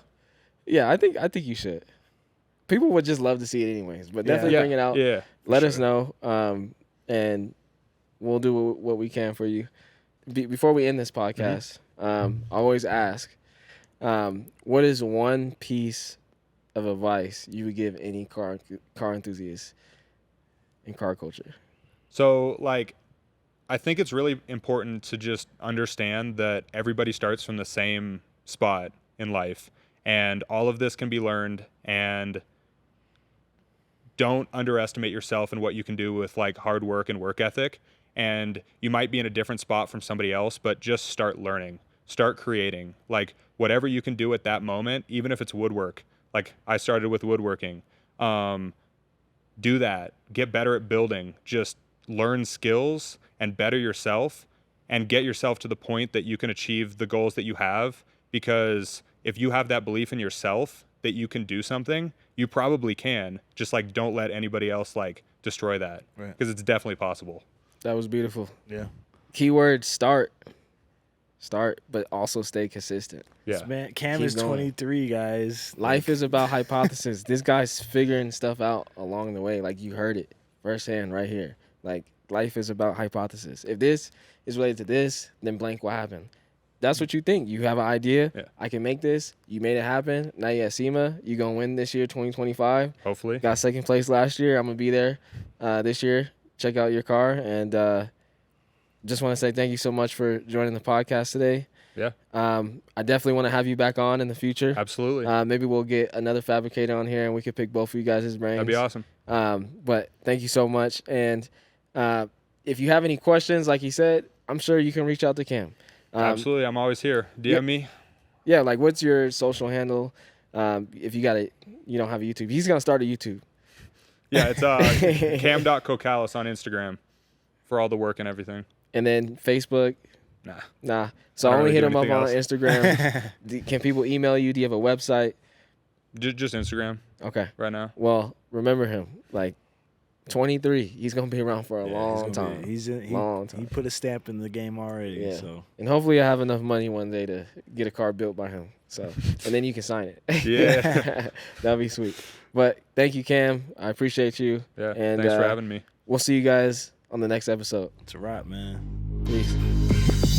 Speaker 2: I think you should. people would just love to see it anyways. But definitely bring it out.
Speaker 1: Yeah.
Speaker 2: Let us know, and we'll do what we can for you. Before we end this podcast, I always ask, what is one piece of advice you would give any car enthusiast in car culture?
Speaker 1: So, like, I think it's really important to just understand that everybody starts from the same spot in life, and all of this can be learned, and don't underestimate yourself and what you can do with like hard work and work ethic. And you might be in a different spot from somebody else, but just start learning, start creating, like whatever you can do at that moment, even if it's woodwork. Like I started with woodworking. Do that, get better at building, just learn skills and better yourself and get yourself to the point that you can achieve the goals that you have. Because if you have that belief in yourself that you can do something, you probably can. Just like don't let anybody else like destroy that, because it's definitely possible.
Speaker 2: That was beautiful.
Speaker 3: Yeah.
Speaker 2: Keyword: start, but also stay consistent.
Speaker 1: Yeah.
Speaker 3: Man, Cam
Speaker 2: Keep
Speaker 3: is
Speaker 2: going.
Speaker 3: 23, guys.
Speaker 2: Life is about hypothesis. This guy's figuring stuff out along the way. Like you heard it firsthand right here. Like life is about hypothesis. If this is related to this, then blank will happen. That's what you think. You have an idea.
Speaker 1: Yeah.
Speaker 2: I can make this. You made it happen. Now you at SEMA. You going to win this year, 2025.
Speaker 1: Hopefully.
Speaker 2: Got second place last year. I'm going to be there this year. Check out your car. And just want to say thank you so much for joining the podcast today.
Speaker 1: Yeah.
Speaker 2: I definitely want to have you back on in the future.
Speaker 1: Absolutely.
Speaker 2: Maybe we'll get another fabricator on here and we could pick both of you guys' brains.
Speaker 1: That'd be awesome.
Speaker 2: But thank you so much. And if you have any questions, like he said, I'm sure you can reach out to Cam.
Speaker 1: Absolutely. I'm always here. DM me.
Speaker 2: Yeah, like what's your social handle? If you don't have a YouTube. He's going to start a YouTube.
Speaker 1: Yeah, it's cam.cocalis on Instagram for all the work and everything.
Speaker 2: And then Facebook? Nah. So
Speaker 1: I don't
Speaker 2: only
Speaker 1: really
Speaker 2: hit
Speaker 1: do
Speaker 2: him up
Speaker 1: anything
Speaker 2: on
Speaker 1: else.
Speaker 2: Instagram. Can people email you? Do you have a website?
Speaker 1: Just Instagram
Speaker 2: Okay.
Speaker 1: right now.
Speaker 2: Well, remember him. Like 23. He's going to be around for a long time. Long time.
Speaker 3: He put a stamp in the game already.
Speaker 2: Yeah.
Speaker 3: So.
Speaker 2: And hopefully I have enough money one day to get a car built by him. So, and then you can sign it.
Speaker 1: Yeah.
Speaker 2: That'd be sweet. But thank you, Cam. I appreciate you.
Speaker 1: Yeah.
Speaker 2: And
Speaker 1: Thanks for having me.
Speaker 2: We'll see you guys on the next episode.
Speaker 3: It's a wrap, man.
Speaker 2: Peace.